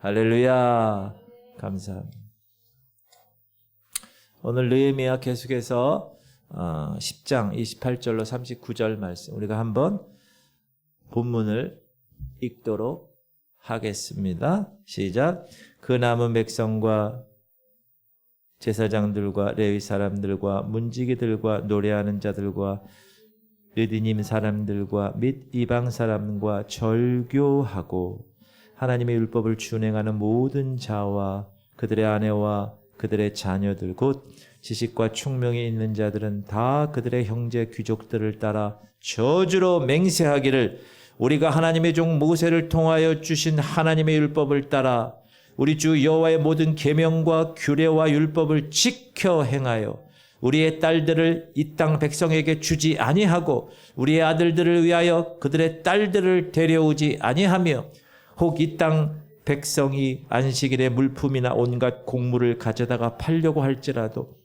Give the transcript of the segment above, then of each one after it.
할렐루야. 감사합니다. 오늘 느헤미야 계속해서 10장 28절로 39절 말씀 우리가 한번 본문을 읽도록 하겠습니다. 시작. 그 남은 백성과 제사장들과 레위 사람들과 문지기들과 노래하는 자들과 르디님 사람들과 및 이방 사람과 절교하고 하나님의 율법을 준행하는 모든 자와 그들의 아내와 그들의 자녀들 곧 지식과 총명이 있는 자들은 다 그들의 형제 귀족들을 따라 저주로 맹세하기를 우리가 하나님의 종 모세를 통하여 주신 하나님의 율법을 따라 우리 주 여호와의 모든 계명과 규례와 율법을 지켜 행하여 우리의 딸들을 이 땅 백성에게 주지 아니하고 우리의 아들들을 위하여 그들의 딸들을 데려오지 아니하며 혹 이 땅 백성이 안식일에 물품이나 온갖 곡물을 가져다가 팔려고 할지라도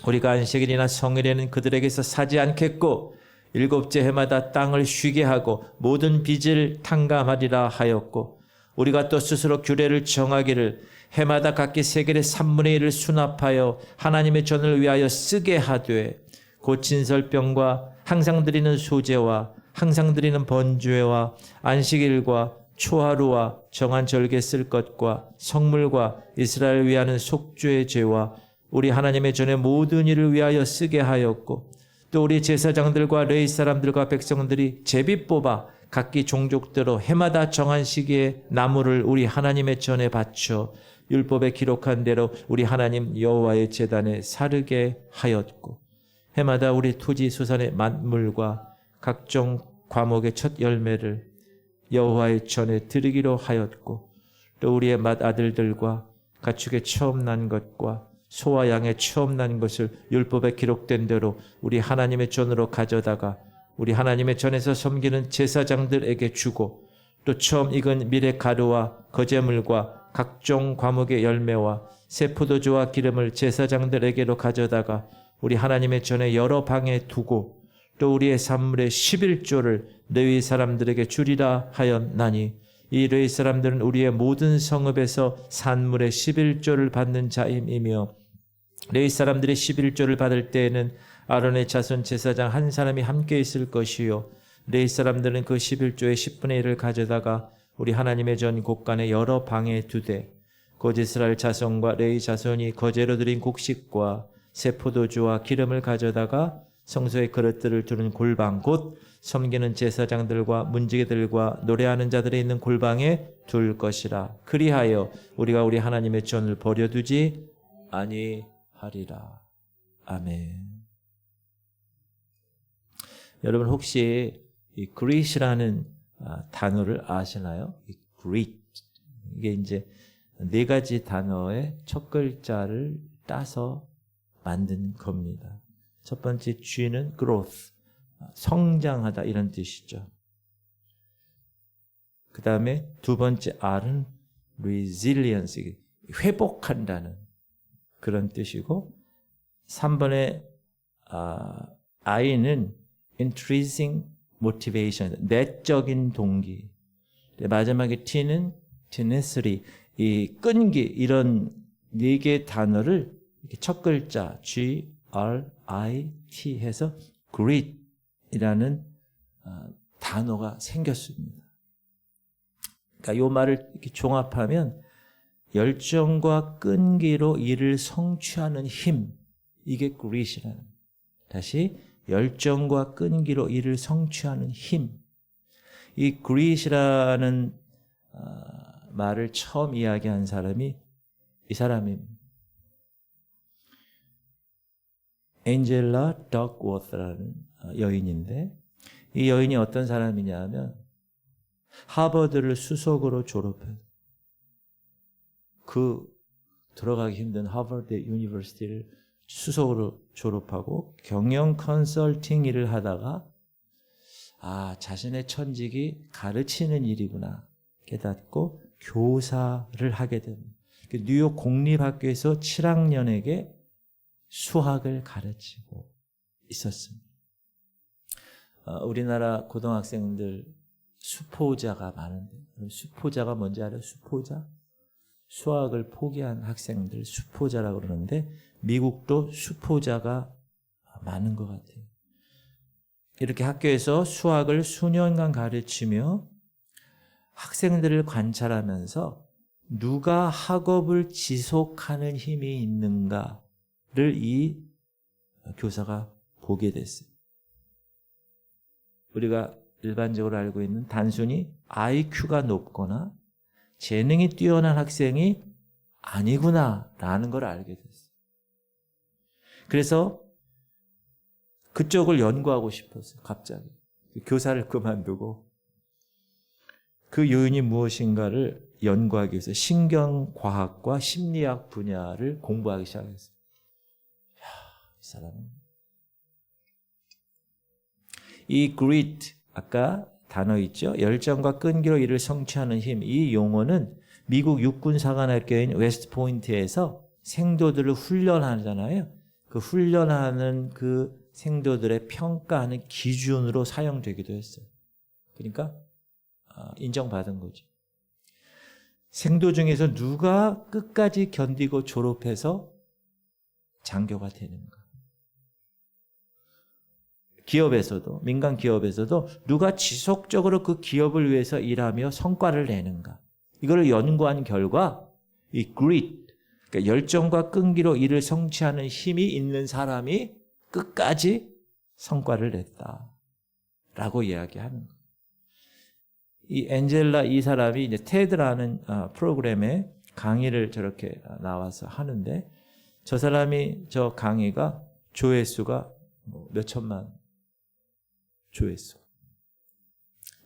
우리가 안식일이나 성일에는 그들에게서 사지 않겠고 일곱째 해마다 땅을 쉬게 하고 모든 빚을 탕감하리라 하였고 우리가 또 스스로 규례를 정하기를 해마다 각기 세겔의 3분의 1을 수납하여 하나님의 전을 위하여 쓰게 하되 곧 진설병과 항상 드리는 소제와 항상 드리는 번제와 안식일과 초하루와 정한 절개 쓸 것과 성물과 이스라엘을 위하는 속죄의 제와 우리 하나님의 전의 모든 일을 위하여 쓰게 하였고 또 우리 제사장들과 레위 사람들과 백성들이 제비 뽑아 각기 종족대로 해마다 정한 시기에 나무를 우리 하나님의 전에 바쳐 율법에 기록한 대로 우리 하나님 여호와의 제단에 사르게 하였고 해마다 우리 토지 소산의 만물과 각종 과목의 첫 열매를 여호와의 전에 드리기로 하였고 또 우리의 맏아들들과 가축의 처음 난 것과 소와 양의 처음 난 것을 율법에 기록된 대로 우리 하나님의 전으로 가져다가 우리 하나님의 전에서 섬기는 제사장들에게 주고 또 처음 익은 밀의 가루와 거제물과 각종 과목의 열매와 새 포도주와 기름을 제사장들에게로 가져다가 우리 하나님의 전에 여러 방에 두고 또 우리의 산물의 11조를 레위 사람들에게 주리라 하였나니 이 레위 사람들은 우리의 모든 성읍에서 산물의 11조를 받는 자임이며 레위 사람들이 11조를 받을 때에는 아론의 자손 제사장 한 사람이 함께 있을 것이요 레위 사람들은 그 11조의 10분의 1을 가져다가 우리 하나님의 전 곳간에 여러 방에 두되 곧 이스라엘 자손과 레위 자손이 거제로 드린 곡식과 새 포도주와 기름을 가져다가 성소의 그릇들을 두는 골방 곧 섬기는 제사장들과 문지기들과 노래하는 자들이 있는 골방에 둘 것이라. 그리하여 우리가 우리 하나님의 전을 버려두지 아니하리라. 아멘. 여러분 혹시 이 그릿이라는 단어를 아시나요? 이 그릿 이게 이제 네 가지 단어의 첫 글자를 따서 만든 겁니다. 첫 번째 G는 growth, 성장하다 이런 뜻이죠. 그 다음에 두 번째 R은 resilience, 회복한다는 그런 뜻이고 3번의 I는 intrinsic motivation, 내적인 동기. 마지막에 T는 tenacity, 이 끈기 이런 네 개의 단어를 이렇게 첫 글자 G, R, I, T 해서 grit이라는 단어가 생겼습니다. 그러니까 이 말을 이렇게 종합하면 열정과 끈기로 일을 성취하는 힘, 이게 grit이라는. 다시 열정과 끈기로 일을 성취하는 힘. 이 grit이라는 말을 처음 이야기한 사람이 이 사람입니다. 엔젤라 덕워스라는 여인인데 이 여인이 어떤 사람이냐 하면 하버드를 수석으로 졸업해요. 그 들어가기 힘든 하버드 유니버시티를 수석으로 졸업하고 경영 컨설팅 일을 하다가 자신의 천직이 가르치는 일이구나 깨닫고 교사를 하게 됩니다. 뉴욕 공립학교에서 7학년에게 수학을 가르치고 있었습니다. 우리나라 고등학생들 수포자가 많은데 수포자가 뭔지 알아요? 수포자? 수학을 포기한 학생들 수포자라고 그러는데 미국도 수포자가 많은 것 같아요. 이렇게 학교에서 수학을 수년간 가르치며 학생들을 관찰하면서 누가 학업을 지속하는 힘이 있는가를 이 교사가 보게 됐어요. 우리가 일반적으로 알고 있는 단순히 IQ가 높거나 재능이 뛰어난 학생이 아니구나라는 걸 알게 됐어요. 그래서 그쪽을 연구하고 싶었어요. 갑자기. 교사를 그만두고 그 요인이 무엇인가를 연구하기 위해서 신경과학과 심리학 분야를 공부하기 시작했어요. 이 사람은 이 grit, 아까 단어 있죠? 열정과 끈기로 일을 성취하는 힘. 이 용어는 미국 육군사관학교인 웨스트포인트에서 생도들을 훈련하잖아요. 그 훈련하는 그 생도들의 평가하는 기준으로 사용되기도 했어요. 그러니까 인정받은 거죠. 생도 중에서 누가 끝까지 견디고 졸업해서 장교가 되는가. 기업에서도, 민간 기업에서도 누가 지속적으로 그 기업을 위해서 일하며 성과를 내는가. 이걸 연구한 결과 이 grit, 그러니까 열정과 끈기로 일을 성취하는 힘이 있는 사람이 끝까지 성과를 냈다라고 이야기하는 거예요. 이 엔젤라 이 사람이 이제 테드라는 프로그램에 강의를 저렇게 나와서 하는데 저 사람이 저 강의가 조회수가 몇 천만 조회수.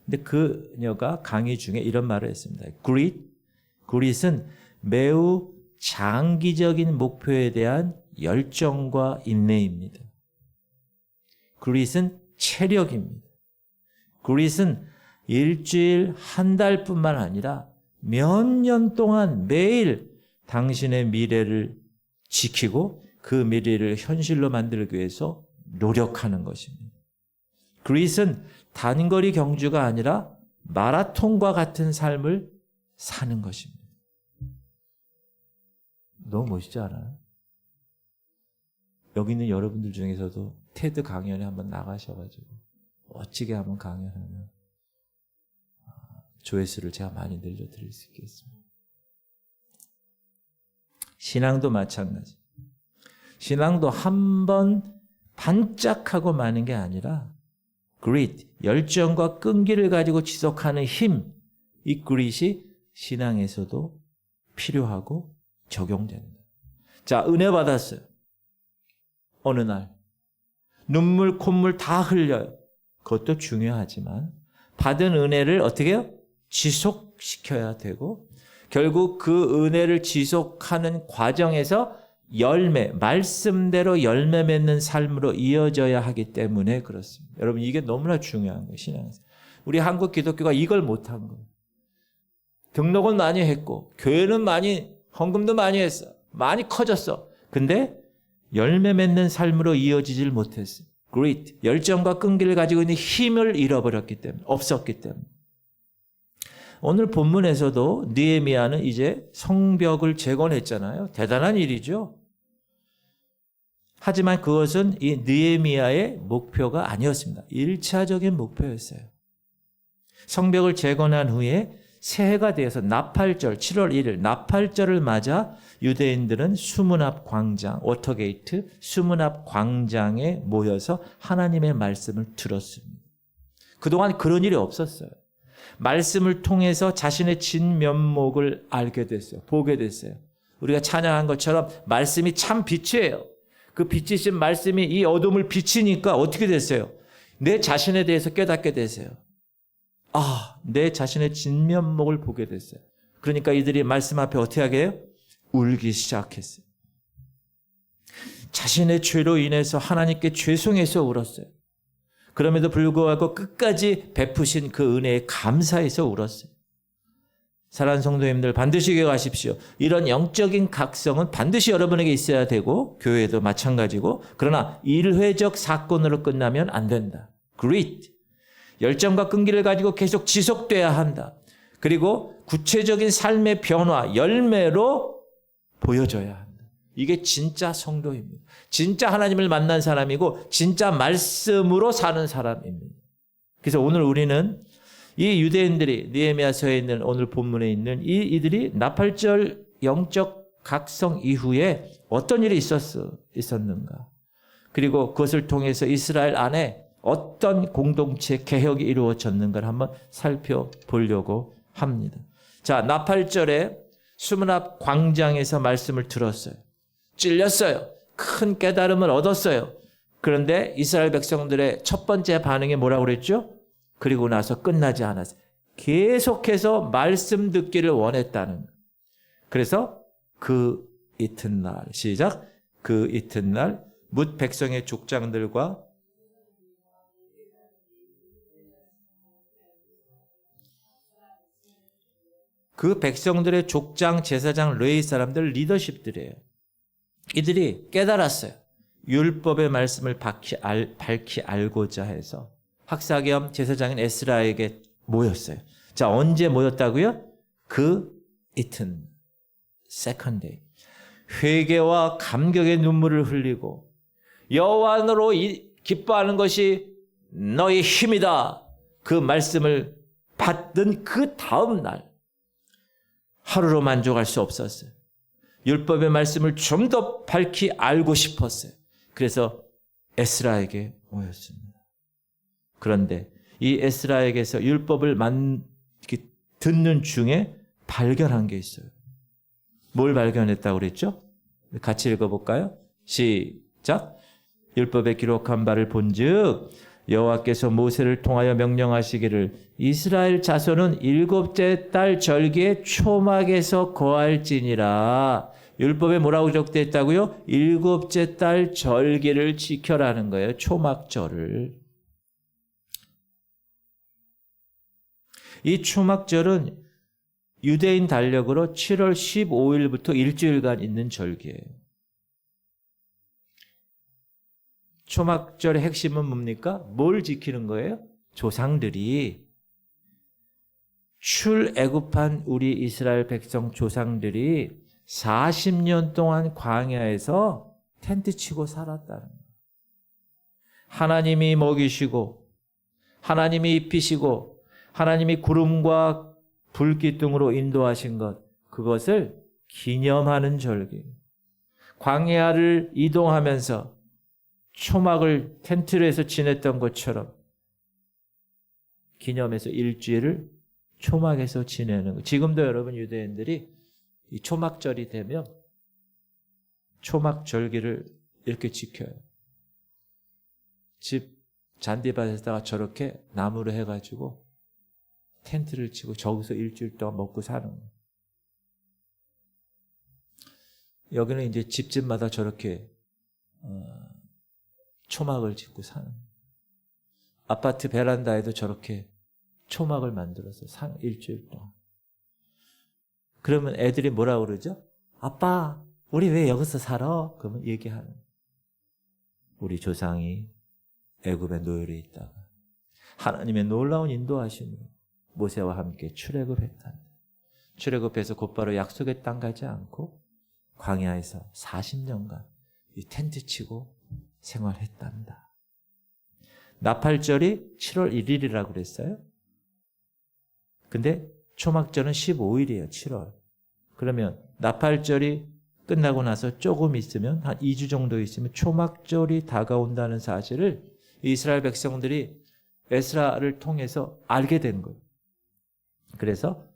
근데 그녀가 강의 중에 이런 말을 했습니다. grit은 매우 장기적인 목표에 대한 열정과 인내입니다. grit은 체력입니다. grit은 일주일, 한 달뿐만 아니라 몇 년 동안 매일 당신의 미래를 지키고 그 미래를 현실로 만들기 위해서 노력하는 것입니다. grit은 단거리 경주가 아니라 마라톤과 같은 삶을 사는 것입니다. 너무 멋있지 않아요? 여기 있는 여러분들 중에서도 테드 강연에 한번 나가셔가지고 멋지게 한번 강연하면 조회수를 제가 많이 늘려드릴 수 있겠습니다. 신앙도 마찬가지. 신앙도 한번 반짝하고 마는 게 아니라 grit, 열정과 끈기를 가지고 지속하는 힘, 이 grit이 신앙에서도 필요하고 적용됩니다. 자, 은혜 받았어요. 어느 날 눈물, 콧물 다 흘려요. 그것도 중요하지만 받은 은혜를 어떻게 해요? 지속시켜야 되고 결국 그 은혜를 지속하는 과정에서 열매, 말씀대로 열매 맺는 삶으로 이어져야 하기 때문에 그렇습니다. 여러분 이게 너무나 중요한 거예요. 신앙에서. 우리 한국 기독교가 이걸 못한 거예요. 등록은 많이 했고 교회는 많이 헌금도 많이 했어. 많이 커졌어. 근데 열매 맺는 삶으로 이어지질 못했어요. grit, 열정과 끈기를 가지고 있는 힘을 잃어버렸기 때문에, 없었기 때문에. 오늘 본문에서도 느헤미야는 이제 성벽을 재건했잖아요. 대단한 일이죠. 하지만 그것은 이 느헤미야의 목표가 아니었습니다. 1차적인 목표였어요. 성벽을 재건한 후에 새해가 되어서 나팔절 7월 1일 나팔절을 맞아 유대인들은 수문 앞 광장, 워터게이트 수문 앞 광장에 모여서 하나님의 말씀을 들었습니다. 그동안 그런 일이 없었어요. 말씀을 통해서 자신의 진면목을 알게 됐어요. 보게 됐어요. 우리가 찬양한 것처럼 말씀이 참 빛이에요. 그 빛이신 말씀이 이 어둠을 비치니까 어떻게 됐어요? 내 자신에 대해서 깨닫게 됐어요. 내 자신의 진면목을 보게 됐어요. 그러니까 이들이 말씀 앞에 어떻게 하게 해요? 울기 시작했어요. 자신의 죄로 인해서 하나님께 죄송해서 울었어요. 그럼에도 불구하고 끝까지 베푸신 그 은혜에 감사해서 울었어요. 사랑하는 성도님들 반드시 기억하십시오. 이런 영적인 각성은 반드시 여러분에게 있어야 되고 교회도 마찬가지고 그러나 일회적 사건으로 끝나면 안 된다. grit, 열정과 끈기를 가지고 계속 지속돼야 한다. 그리고 구체적인 삶의 변화, 열매로 보여줘야 한다. 이게 진짜 성도입니다. 진짜 하나님을 만난 사람이고 진짜 말씀으로 사는 사람입니다. 그래서 오늘 우리는 이 유대인들이 느헤미야서에 있는 오늘 본문에 있는 이들이 나팔절 영적 각성 이후에 어떤 일이 있었는가. 그리고 그것을 통해서 이스라엘 안에 어떤 공동체 개혁이 이루어졌는가를 한번 살펴보려고 합니다. 자, 나팔절에 수문 앞 광장에서 말씀을 들었어요. 찔렸어요. 큰 깨달음을 얻었어요. 그런데 이스라엘 백성들의 첫 번째 반응이 뭐라고 그랬죠? 그리고 나서 끝나지 않았어요. 계속해서 말씀 듣기를 원했다는 거예요. 그래서 그 이튿날, 시작. 그 이튿날 뭇 백성의 족장들과 그 백성들의 족장, 제사장, 레위 사람들, 리더십들이에요. 이들이 깨달았어요. 율법의 말씀을 밝히 알고자 해서 학사 겸 제사장인 에스라에게 모였어요. 자, 언제 모였다고요? 그 이튿, second day. 회개와 감격의 눈물을 흘리고 여호와로 기뻐하는 것이 너의 힘이다. 그 말씀을 받던 그 다음 날 하루로 만족할 수 없었어요. 율법의 말씀을 좀 더 밝히 알고 싶었어요. 그래서 에스라에게 모였습니다. 그런데 이 에스라에게서 율법을 듣는 중에 발견한 게 있어요. 뭘 발견했다고 그랬죠? 같이 읽어볼까요? 시작. 율법에 기록한 바를 본즉 여호와께서 모세를 통하여 명령하시기를 이스라엘 자손은 일곱째 달 절기에 초막에서 거할지니라. 율법에 뭐라고 적되어 있다고요? 일곱째 달 절기를 지켜라는 거예요. 초막절을. 이 초막절은 유대인 달력으로 7월 15일부터 일주일간 있는 절기예요. 초막절의 핵심은 뭡니까? 뭘 지키는 거예요? 조상들이 출애굽한 우리 이스라엘 백성 조상들이 40년 동안 광야에서 텐트 치고 살았다는 거예요. 하나님이 먹이시고 하나님이 입히시고 하나님이 구름과 불기둥으로 인도하신 것, 그것을 기념하는 절기. 광야를 이동하면서 초막을 텐트로 해서 지냈던 것처럼 기념해서 일주일을 초막에서 지내는 거. 지금도 여러분 유대인들이 이 초막절이 되면 초막절기를 이렇게 지켜요. 집 잔디밭에다가 저렇게 나무로 해가지고 텐트를 치고 저기서 일주일 동안 먹고 사는 거예요. 여기는 이제 집집마다 저렇게 초막을 짓고 사는 거예요. 아파트 베란다에도 저렇게 초막을 만들어서 일주일 동안. 그러면 애들이 뭐라고 그러죠? 아빠, 우리 왜 여기서 살아? 그러면 얘기하는 거예요. 우리 조상이 애굽의 노예로 있다가 하나님의 놀라운 인도하심으로 모세와 함께 출애굽했다. 출애굽해서 곧바로 약속의 땅 가지 않고 광야에서 40년간 이 텐트 치고 생활했답니다. 나팔절이 7월 1일이라고 그랬어요. 근데 초막절은 15일이에요. 7월. 그러면 나팔절이 끝나고 나서 조금 있으면 한 2주 정도 있으면 초막절이 다가온다는 사실을 이스라엘 백성들이 에스라를 통해서 알게 된 거예요. 그래서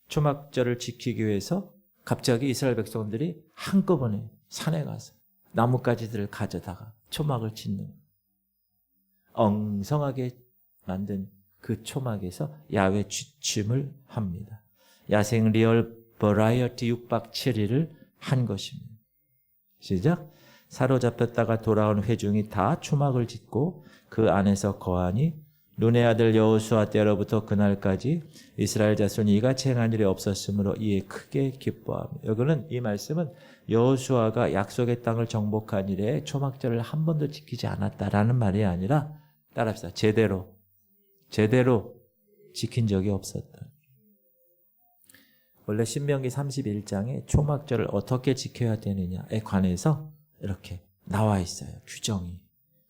초막절을 지키기 위해서 갑자기 이스라엘 백성들이 한꺼번에 산에 가서 나뭇가지들을 가져다가 초막을 짓는 거예요. 엉성하게 만든 그 초막에서 야외 취침을 합니다. 야생 리얼 버라이어티 6박 7일을 한 것입니다. 시작. 사로잡혔다가 돌아온 회중이 다 초막을 짓고 그 안에서 거하니 눈의 아들 여호수아 때로부터 그날까지 이스라엘 자손이 이같이 행한 일이 없었으므로 이에 크게 기뻐합니다. 여기는 이 말씀은 여호수아가 약속의 땅을 정복한 이래 초막절을 한 번도 지키지 않았다라는 말이 아니라 따라합시다. 제대로 지킨 적이 없었다. 원래 신명기 31장에 초막절을 어떻게 지켜야 되느냐에 관해서 이렇게 나와 있어요. 규정이.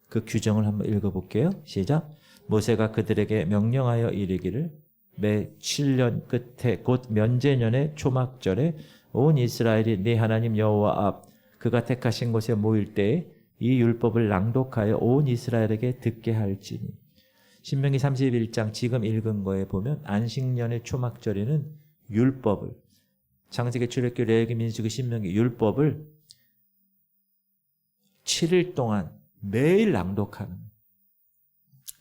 그 규정을 한번 읽어볼게요. 시작. 모세가 그들에게 명령하여 이르기를 매 7년 끝에 곧 면제년의 초막절에 온 이스라엘이 네 하나님 여호와 앞 그가 택하신 곳에 모일 때에 이 율법을 낭독하여 온 이스라엘에게 듣게 할지니. 신명기 31장 지금 읽은 거에 보면 안식년의 초막절에는 율법을, 창세기, 출애굽기, 레위기, 민수기, 신명기 율법을 7일 동안 매일 낭독하는.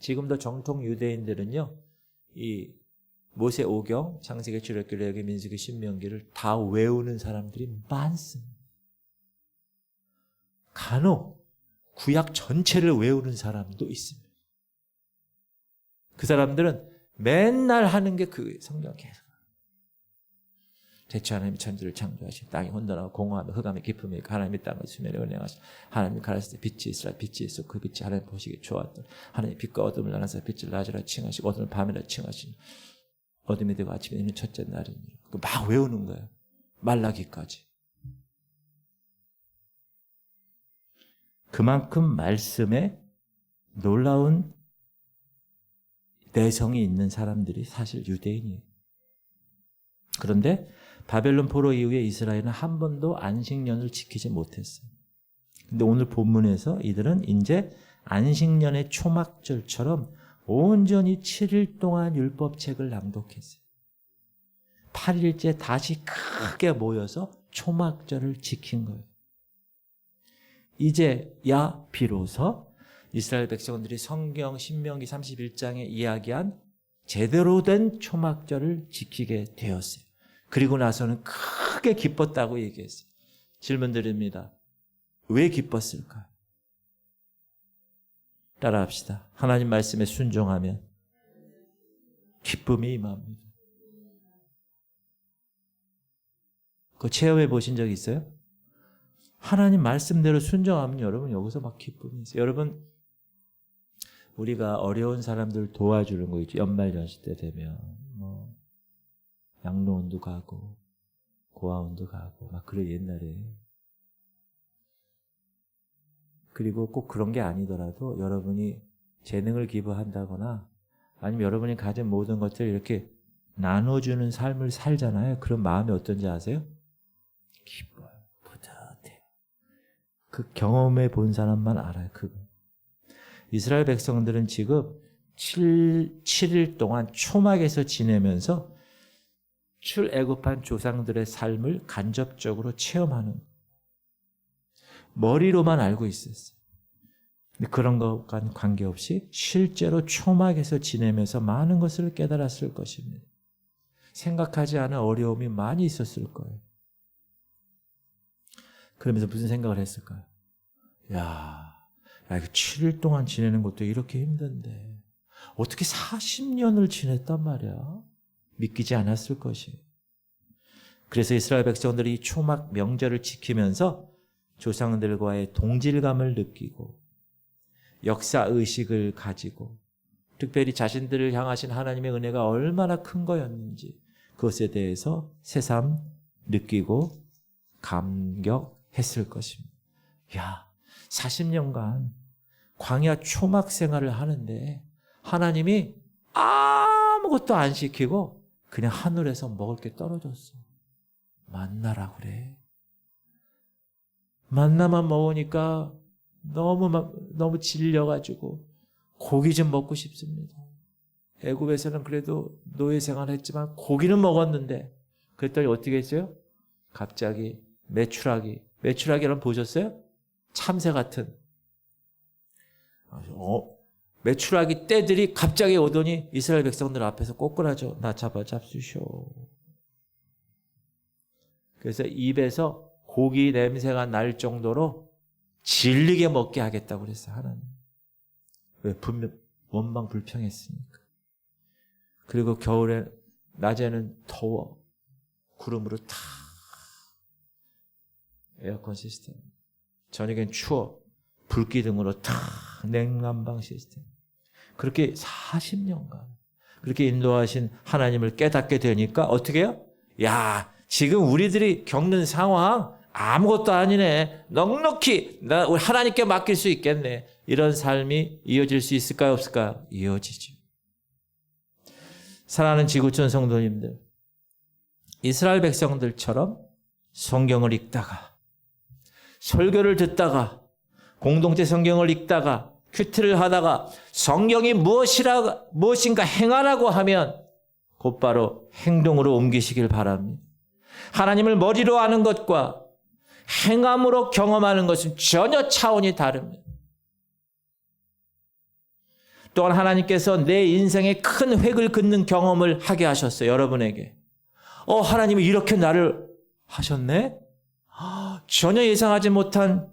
지금도 정통 유대인들은요, 이 모세 오경, 창세기, 출애굽기, 레위기, 민수기, 신명기를 다 외우는 사람들이 많습니다. 간혹 구약 전체를 외우는 사람도 있습니다. 그 사람들은 맨날 하는 게 그 성경 계속. 대체 하나님이 천지를 창조하신 땅이 혼돈하고 공허하며 흑암의 깊음이 있고 하나님이 땅을 수면에 은행하시고 하나님이 가라사대 빛이 있으라 빛이 있어 그 빛이 하나님 보시기에 좋았더라. 하나님이 빛과 어둠을 나눠서 빛을 낮이라 칭하시고 어둠을 밤이라 칭하시니 어둠이 되고 아침이 되는 첫째 날이니. 막 외우는 거예요. 말라기까지. 그만큼 말씀에 놀라운 내성이 있는 사람들이 사실 유대인이에요. 그런데 바벨론 포로 이후에 이스라엘은 한 번도 안식년을 지키지 못했어요. 근데 오늘 본문에서 이들은 이제 안식년의 초막절처럼 온전히 7일 동안 율법책을 낭독했어요. 8일째 다시 크게 모여서 초막절을 지킨 거예요. 이제야 비로소 이스라엘 백성들이 성경 신명기 31장에 이야기한 제대로 된 초막절을 지키게 되었어요. 그리고 나서는 크게 기뻤다고 얘기했어요. 질문 드립니다. 왜 기뻤을까요? 따라합시다. 하나님 말씀에 순종하면 기쁨이 임합니다. 그거 체험해 보신 적 있어요? 하나님 말씀대로 순종하면 여러분 여기서 막 기쁨이 있어요. 여러분 우리가 어려운 사람들 도와주는 거 있죠. 연말연시 때 되면 뭐 양로원도 가고 고아원도 가고 막 그래 옛날에. 그리고 꼭 그런 게 아니더라도 여러분이 재능을 기부한다거나 아니면 여러분이 가진 모든 것들을 이렇게 나눠주는 삶을 살잖아요. 그런 마음이 어떤지 아세요? 기뻐요. 뿌듯해요. 그 경험해 본 사람만 알아요. 그거. 이스라엘 백성들은 지금 7일 동안 초막에서 지내면서 출애굽한 조상들의 삶을 간접적으로 체험하는, 머리로만 알고 있었어요. 근데 그런 것과는 관계없이 실제로 초막에서 지내면서 많은 것을 깨달았을 것입니다. 생각하지 않은 어려움이 많이 있었을 거예요. 그러면서 무슨 생각을 했을까요? 야, 이거 7일 동안 지내는 것도 이렇게 힘든데 어떻게 40년을 지냈단 말이야? 믿기지 않았을 것이에요. 그래서 이스라엘 백성들이 이 초막 명절을 지키면서 조상들과의 동질감을 느끼고 역사의식을 가지고 특별히 자신들을 향하신 하나님의 은혜가 얼마나 큰 거였는지 그것에 대해서 새삼 느끼고 감격했을 것입니다. 야, 40년간 광야 초막 생활을 하는데 하나님이 아무것도 안 시키고 그냥 하늘에서 먹을 게 떨어졌어. 만나라 그래. 만나만 먹으니까 너무 질려가지고 고기 좀 먹고 싶습니다. 애굽에서는 그래도 노예 생활했지만 고기는 먹었는데 그랬더니 어떻게 했어요? 갑자기 메추라기를 보셨어요? 참새 같은 메추라기 떼들이 갑자기 오더니 이스라엘 백성들 앞에서 꼬꾸라져. 나 잡수쇼. 그래서 입에서 고기 냄새가 날 정도로 질리게 먹게 하겠다고 그랬어요. 하나님. 왜? 분명 원망 불평했으니까. 그리고 겨울에 낮에는 더워. 구름으로 탁 에어컨 시스템. 저녁엔 추워. 불기둥으로 탁 냉난방 시스템. 그렇게 40년간 그렇게 인도하신 하나님을 깨닫게 되니까 어떻게 해요? 야, 지금 우리들이 겪는 상황 아무것도 아니네. 넉넉히 우리 하나님께 맡길 수 있겠네. 이런 삶이 이어질 수 있을까요, 없을까요? 이어지죠. 사랑하는 지구촌 성도님들, 이스라엘 백성들처럼 성경을 읽다가, 설교를 듣다가, 공동체 성경을 읽다가, 큐티를 하다가 성경이 무엇인가 행하라고 하면 곧바로 행동으로 옮기시길 바랍니다. 하나님을 머리로 아는 것과 행함으로 경험하는 것은 전혀 차원이 다릅니다. 또한 하나님께서 내 인생에 큰 획을 긋는 경험을 하게 하셨어요. 여러분에게. 하나님이 이렇게 나를 하셨네? 전혀 예상하지 못한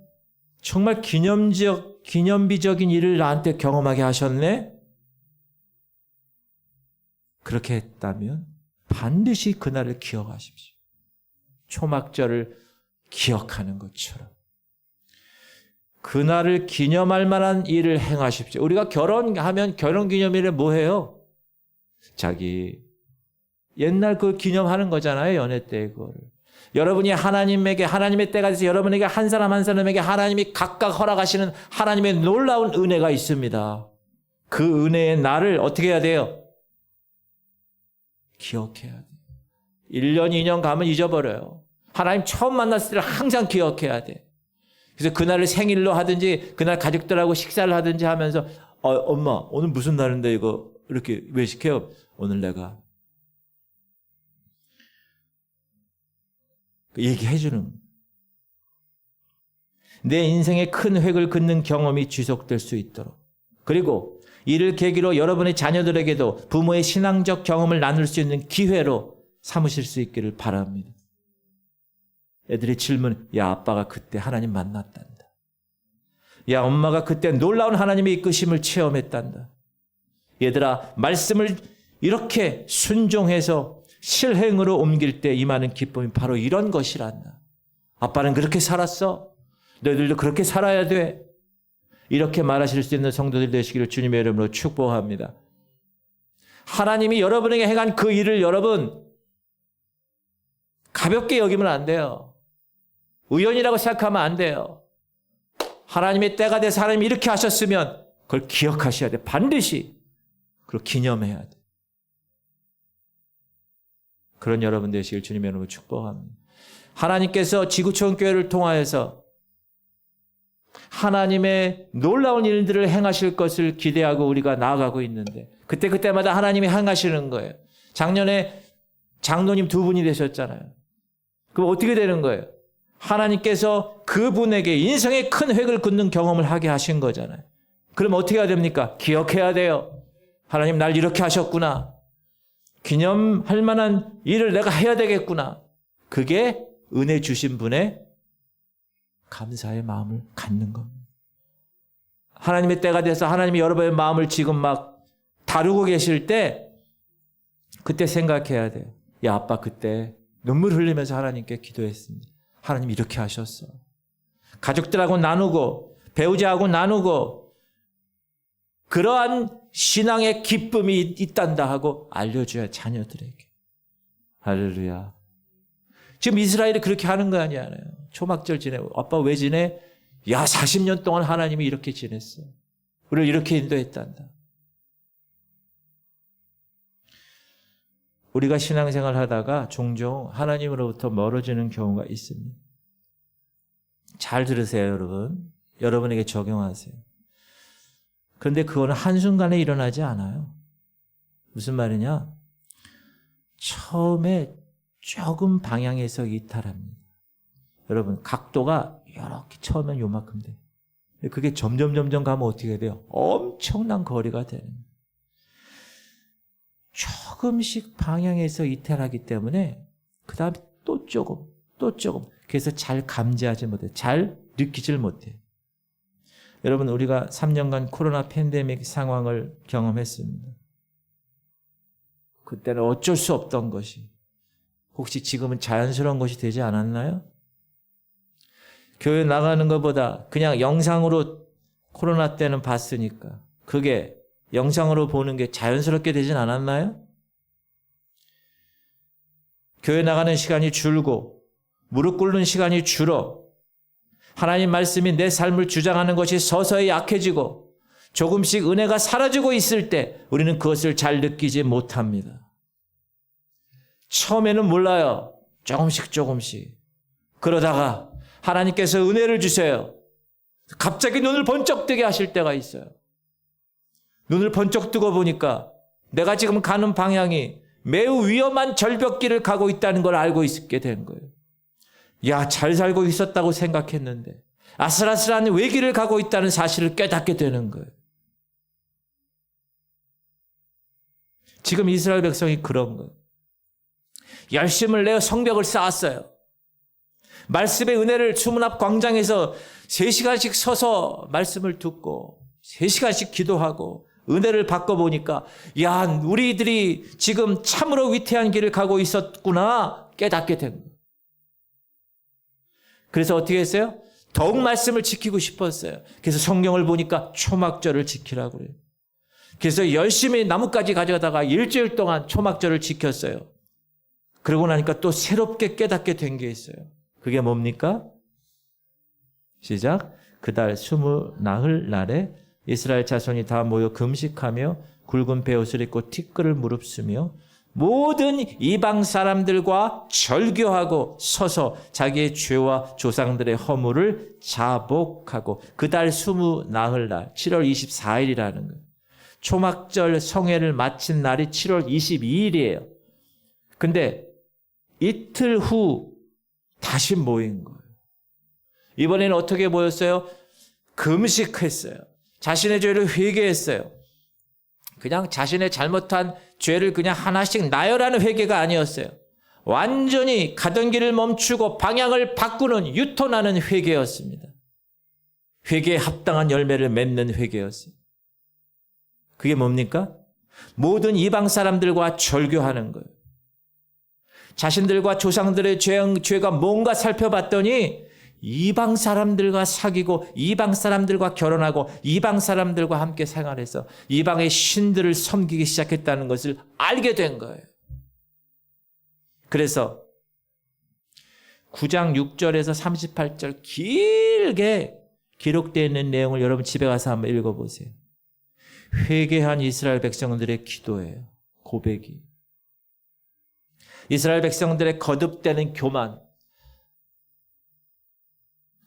정말 기념비적인 일을 나한테 경험하게 하셨네? 그렇게 했다면 반드시 그날을 기억하십시오. 초막절을 기억하는 것처럼. 그날을 기념할 만한 일을 행하십시오. 우리가 결혼하면 결혼기념일에 뭐 해요? 자기 옛날 그 기념하는 거잖아요. 연애 때 그거를. 여러분이 하나님의 때가 돼서 여러분에게 한 사람 한 사람에게 하나님이 각각 허락하시는 하나님의 놀라운 은혜가 있습니다. 그 은혜의 날을 어떻게 해야 돼요? 기억해야 돼요. 1년, 2년 가면 잊어버려요. 하나님 처음 만났을 때를 항상 기억해야 돼. 그래서 그날을 생일로 하든지 그날 가족들하고 식사를 하든지 하면서 엄마 오늘 무슨 날인데 이거 이렇게 왜 시켜요? 오늘 내가 얘기해 주는 거예요. 내 인생에 큰 획을 긋는 경험이 지속될 수 있도록, 그리고 이를 계기로 여러분의 자녀들에게도 부모의 신앙적 경험을 나눌 수 있는 기회로 삼으실 수 있기를 바랍니다. 애들이 질문, 야 아빠가 그때 하나님 만났단다. 야 엄마가 그때 놀라운 하나님의 이끄심을 체험했단다. 얘들아 말씀을 이렇게 순종해서 실행으로 옮길 때 임하는 기쁨이 바로 이런 것이란다. 아빠는 그렇게 살았어. 너희들도 그렇게 살아야 돼. 이렇게 말하실 수 있는 성도들 되시기를 주님의 이름으로 축복합니다. 하나님이 여러분에게 행한 그 일을 여러분 가볍게 여기면 안 돼요. 우연이라고 생각하면 안 돼요. 하나님의 때가 돼서 하나님이 이렇게 하셨으면 그걸 기억하셔야 돼. 반드시 그걸 기념해야 돼. 그런 여러분 되시길 주님의 이름으로 축복합니다. 하나님께서 지구촌 교회를 통하여서 하나님의 놀라운 일들을 행하실 것을 기대하고 우리가 나아가고 있는데 그때마다 하나님이 행하시는 거예요. 작년에 장로님 2분이 되셨잖아요. 그럼 어떻게 되는 거예요? 하나님께서 그분에게 인생의 큰 획을 긋는 경험을 하게 하신 거잖아요. 그럼 어떻게 해야 됩니까? 기억해야 돼요. 하나님 날 이렇게 하셨구나. 기념할 만한 일을 내가 해야 되겠구나. 그게 은혜 주신 분의 감사의 마음을 갖는 겁니다. 하나님의 때가 돼서 하나님이 여러분의 마음을 지금 막 다루고 계실 때 그때 생각해야 돼요. 야 아빠 그때 눈물 흘리면서 하나님께 기도했습니다. 하나님 이렇게 하셨어. 가족들하고 나누고 배우자하고 나누고 그러한 신앙의 기쁨이 있단다 하고 알려줘야 자녀들에게. 할렐루야. 지금 이스라엘이 그렇게 하는 거 아니에요. 초막절 지내고 아빠 왜 지내? 야 40년 동안 하나님이 이렇게 지냈어. 우리를 이렇게 인도했단다. 우리가 신앙생활 하다가 종종 하나님으로부터 멀어지는 경우가 있습니다. 잘 들으세요, 여러분. 여러분에게 적용하세요. 그런데 그거는 한순간에 일어나지 않아요. 무슨 말이냐? 처음에 조금 방향에서 이탈합니다. 여러분, 각도가 이렇게 처음엔 요만큼 돼요. 그게 점점 가면 어떻게 돼요? 엄청난 거리가 되는 거예요. 조금씩 방향에서 이탈하기 때문에 그 다음에 또 조금 그래서 잘 감지하지 못해요. 잘 느끼질 못해요. 여러분 우리가 3년간 코로나 팬데믹 상황을 경험했습니다. 그때는 어쩔 수 없던 것이 혹시 지금은 자연스러운 것이 되지 않았나요? 교회 나가는 것보다 그냥 영상으로 코로나 때는 봤으니까 그게 영상으로 보는 게 자연스럽게 되진 않았나요? 교회 나가는 시간이 줄고 무릎 꿇는 시간이 줄어 하나님 말씀이 내 삶을 주장하는 것이 서서히 약해지고 조금씩 은혜가 사라지고 있을 때 우리는 그것을 잘 느끼지 못합니다. 처음에는 몰라요. 조금씩. 그러다가 하나님께서 은혜를 주세요. 갑자기 눈을 번쩍 뜨게 하실 때가 있어요. 눈을 번쩍 뜨고 보니까 내가 지금 가는 방향이 매우 위험한 절벽길을 가고 있다는 걸 알고 있게 된 거예요. 야, 잘 살고 있었다고 생각했는데 아슬아슬한 외길을 가고 있다는 사실을 깨닫게 되는 거예요. 지금 이스라엘 백성이 그런 거예요. 열심을 내어 성벽을 쌓았어요. 말씀의 은혜를 수문 앞 광장에서 3시간씩 서서 말씀을 듣고 3시간씩 기도하고 은혜를 받고 보니까 야, 우리들이 지금 참으로 위태한 길을 가고 있었구나 깨닫게 된 거예요. 그래서 어떻게 했어요? 더욱 말씀을 지키고 싶었어요. 그래서 성경을 보니까 초막절을 지키라고 그래요. 그래서 열심히 나뭇가지 가져다가 일주일 동안 초막절을 지켰어요. 그러고 나니까 또 새롭게 깨닫게 된 게 있어요. 그게 뭡니까? 시작. 그달 20 날에 이스라엘 자손이 다 모여 금식하며 굵은 베옷을 입고 티끌을 무릅쓰며 모든 이방 사람들과 절교하고 서서 자기의 죄와 조상들의 허물을 자복하고 그달 20날 7월 24일이라는 거예요. 초막절 성회를 마친 날이 7월 22일이에요. 근데 이틀 후 다시 모인 거예요. 이번에는 어떻게 모였어요? 금식했어요. 자신의 죄를 회개했어요. 그냥 자신의 잘못한 죄를 그냥 하나씩 나열하는 회개가 아니었어요. 완전히 가던 길을 멈추고 방향을 바꾸는 유턴하는 회개였습니다. 회개에 합당한 열매를 맺는 회개였어요. 그게 뭡니까? 모든 이방 사람들과 절교하는 거예요. 자신들과 조상들의 죄가 뭔가 살펴봤더니 이방 사람들과 사귀고 이방 사람들과 결혼하고 이방 사람들과 함께 생활해서 이방의 신들을 섬기기 시작했다는 것을 알게 된 거예요. 그래서 9장 6절에서 38절 길게 기록되어 있는 내용을 여러분 집에 가서 한번 읽어보세요. 회개한 이스라엘 백성들의 기도예요. 고백이. 이스라엘 백성들의 거듭되는 교만,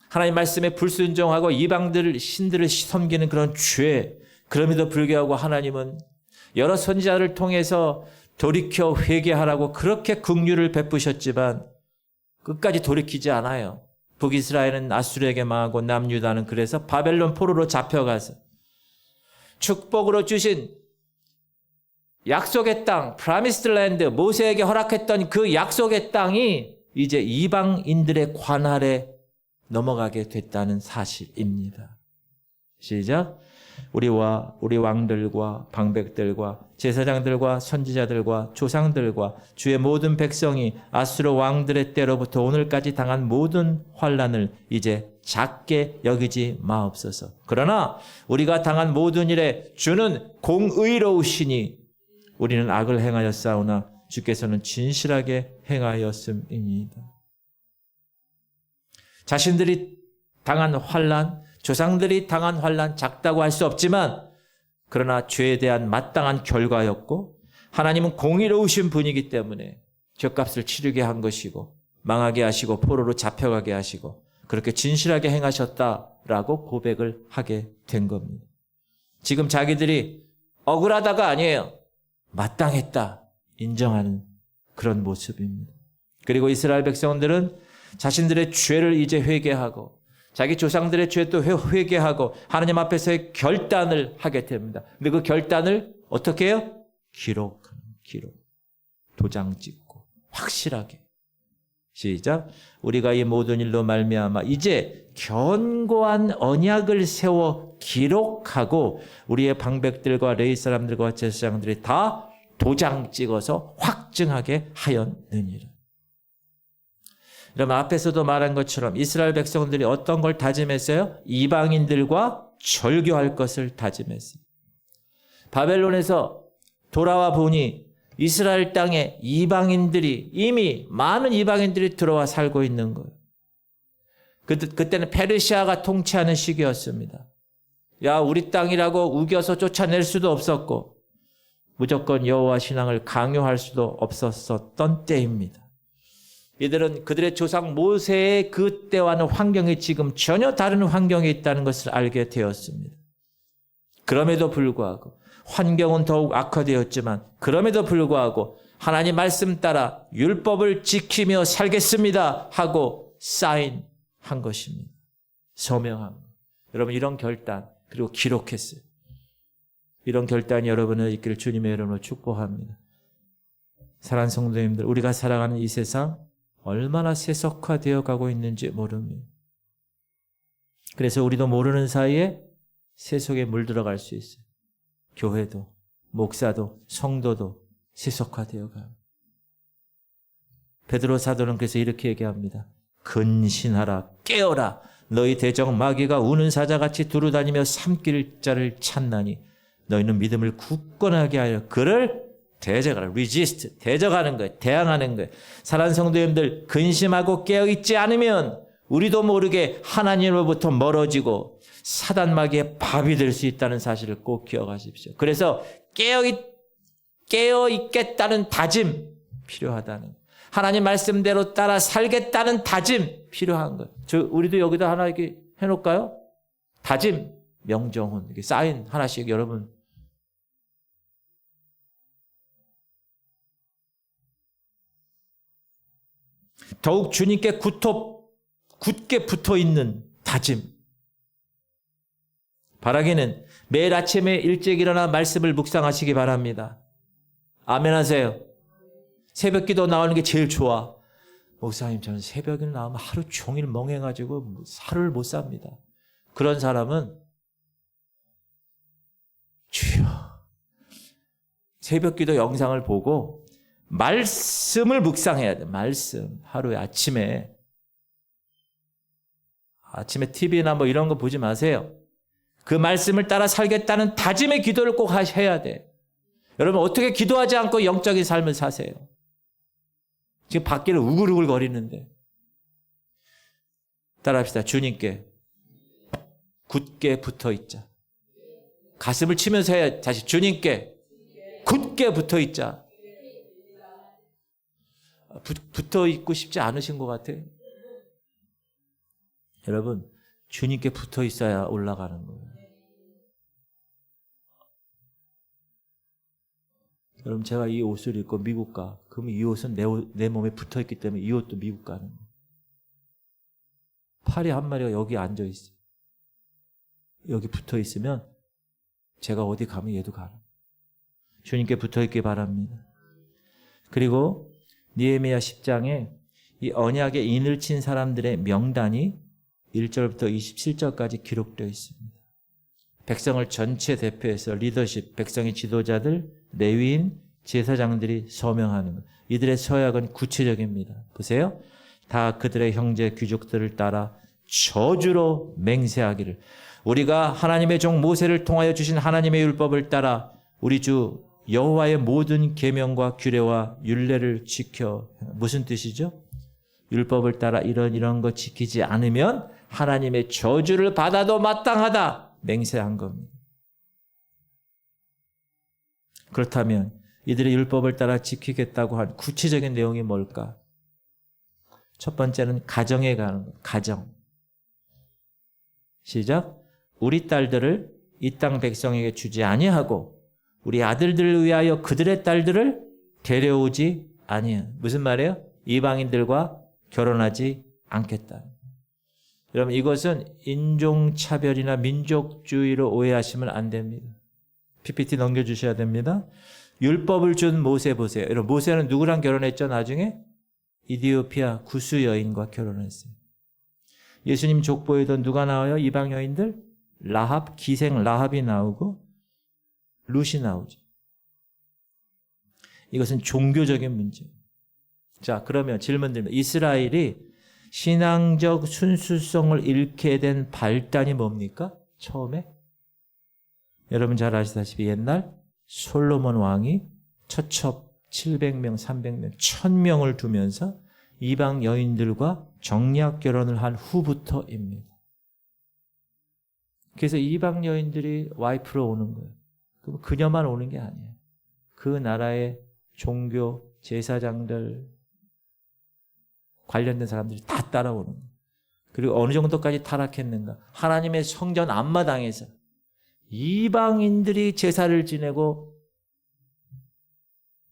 하나님 말씀에 불순종하고 이방들 신들을 섬기는 그런 죄, 그럼에도 불구하고 하나님은 여러 선지자를 통해서 돌이켜 회개하라고 그렇게 긍휼을 베푸셨지만 끝까지 돌이키지 않아요. 북이스라엘은 아수르에게 망하고 남유다는 그래서 바벨론 포로로 잡혀가서 축복으로 주신 약속의 땅, 프라미스드 랜드, 모세에게 허락했던 그 약속의 땅이 이제 이방인들의 관할에 넘어가게 됐다는 사실입니다. 시작. 우리와 우리 왕들과 방백들과 제사장들과 선지자들과 조상들과 주의 모든 백성이 아수르 왕들의 때로부터 오늘까지 당한 모든 환난을 이제 작게 여기지 마옵소서. 그러나 우리가 당한 모든 일에 주는 공의로우시니 우리는 악을 행하였사오나 주께서는 진실하게 행하였음이니이다. 자신들이 당한 환난, 조상들이 당한 환난 작다고 할 수 없지만 그러나 죄에 대한 마땅한 결과였고 하나님은 공의로우신 분이기 때문에 죗값을 치르게 한 것이고 망하게 하시고 포로로 잡혀가게 하시고 그렇게 진실하게 행하셨다라고 고백을 하게 된 겁니다. 지금 자기들이 억울하다가 아니에요. 마땅했다 인정하는 그런 모습입니다. 그리고 이스라엘 백성들은 자신들의 죄를 이제 회개하고 자기 조상들의 죄도 회개하고 하나님 앞에서의 결단을 하게 됩니다. 근데 그 결단을 어떻게 해요? 기록. 도장 찍고 확실하게. 시작. 우리가 이 모든 일로 말미암아 이제 견고한 언약을 세워 기록하고 우리의 방백들과 레위 사람들과 제사장들이 다 도장 찍어서 확증하게 하였느니라. 여러분 앞에서도 말한 것처럼 이스라엘 백성들이 어떤 걸 다짐했어요? 이방인들과 절교할 것을 다짐했어요. 바벨론에서 돌아와 보니 이스라엘 땅에 이방인들이 이미 많은 이방인들이 들어와 살고 있는 거예요. 그때는 페르시아가 통치하는 시기였습니다. 야, 우리 땅이라고 우겨서 쫓아낼 수도 없었고 무조건 여호와 신앙을 강요할 수도 없었던 때입니다. 이들은 그들의 조상 모세의 그때와는 환경이 지금 전혀 다른 환경에 있다는 것을 알게 되었습니다. 그럼에도 불구하고 환경은 더욱 악화되었지만 그럼에도 불구하고 하나님 말씀 따라 율법을 지키며 살겠습니다 하고 사인한 것입니다. 서명한 것. 여러분 이런 결단 그리고 기록했어요. 이런 결단이 여러분의 있기를 주님의 이름으로 축복합니다. 사랑하는 성도님들, 우리가 살아가는 이 세상 얼마나 세속화되어 가고 있는지 모릅니다. 그래서 우리도 모르는 사이에 세속에 물들어갈 수 있어요. 교회도, 목사도, 성도도 세속화되어 가요. 베드로 사도는 그래서 이렇게 얘기합니다. 근신하라, 깨어라. 너희 대적 마귀가 우는 사자같이 두루다니며 삼킬 자를 찾나니 너희는 믿음을 굳건하게 하여 그를 대적하라. resist, 대적하는 거예요. 대항하는 거예요. 사랑하는 성도님들, 근심하고 깨어있지 않으면 우리도 모르게 하나님으로부터 멀어지고 사단 마귀의 밥이 될 수 있다는 사실을 꼭 기억하십시오. 그래서 깨어있겠다는 다짐 필요하다는 거예요. 하나님 말씀대로 따라 살겠다는 다짐 필요한 거예요. 우리도 여기다 하나 이렇게 해놓을까요? 다짐, 명정훈, 이렇게 사인 하나씩 여러분. 더욱 주님께 굳게 붙어있는 다짐. 바라기는 매일 아침에 일찍 일어나 말씀을 묵상하시기 바랍니다. 아멘 하세요. 새벽 기도 나오는 게 제일 좋아. 목사님, 저는 새벽에 나오면 하루 종일 멍해가지고 하루를 못 삽니다. 그런 사람은 주여, 새벽 기도 영상을 보고 말씀을 묵상해야 돼. 말씀. 하루에 아침에 TV나 뭐 이런 거 보지 마세요. 그 말씀을 따라 살겠다는 다짐의 기도를 꼭 해야 돼. 여러분 어떻게 기도하지 않고 영적인 삶을 사세요? 지금 밖에는 우글우글 거리는데. 따라합시다. 주님께 굳게 붙어있자. 가슴을 치면서 해야 다시 주님께 굳게 붙어있자. 붙어있고 싶지 않으신 것 같아요. 여러분 주님께 붙어있어야 올라가는 거예요. 여러분 제가 이 옷을 입고 미국 가. 그러면 이 옷은 내 몸에 붙어있기 때문에 이 옷도 미국 가는 거예요. 파리 한 마리가 여기 앉아있어요. 여기 붙어있으면 제가 어디 가면 얘도 가는 거예요. 주님께 붙어있기 바랍니다. 그리고 느헤미야 10장에 이 언약의 인을 친 사람들의 명단이 1절부터 27절까지 기록되어 있습니다. 백성을 전체 대표해서 리더십, 백성의 지도자들, 레위인, 제사장들이 서명하는 것. 이들의 서약은 구체적입니다. 보세요. 다 그들의 형제 귀족들을 따라 저주로 맹세하기를, 우리가 하나님의 종 모세를 통하여 주신 하나님의 율법을 따라 우리 주 여호와의 모든 계명과 규례와 율례를 지켜. 무슨 뜻이죠? 율법을 따라 이런 것 지키지 않으면 하나님의 저주를 받아도 마땅하다 맹세한 겁니다. 그렇다면 이들의 율법을 따라 지키겠다고 한 구체적인 내용이 뭘까? 첫 번째는 가정에 가는 것. 가정. 시작. 우리 딸들을 이 땅 백성에게 주지 아니하고 우리 아들들을 위하여 그들의 딸들을 데려오지 아니하. 무슨 말이에요? 이방인들과 결혼하지 않겠다. 여러분 이것은 인종차별이나 민족주의로 오해하시면 안 됩니다. PPT 넘겨주셔야 됩니다. 율법을 준 모세 보세요. 여러분 모세는 누구랑 결혼했죠? 나중에 이디오피아 구스 여인과 결혼했어요. 예수님 족보에도 누가 나와요? 이방 여인들? 라합, 기생 라합이 나오고 룻이 나오죠. 이것은 종교적인 문제. 자, 그러면 질문 드립니다. 이스라엘이 신앙적 순수성을 잃게 된 발단이 뭡니까? 처음에? 여러분 잘 아시다시피 옛날 솔로몬 왕이 700명, 300명, 1000명을 두면서 이방 여인들과 정략 결혼을 한 후부터입니다. 그래서 이방 여인들이 와이프로 오는 거예요. 그럼 그녀만 오는 게 아니에요. 그 나라의 종교, 제사장들, 관련된 사람들이 다 따라오는 거예요. 그리고 어느 정도까지 타락했는가? 하나님의 성전 앞마당에서 이방인들이 제사를 지내고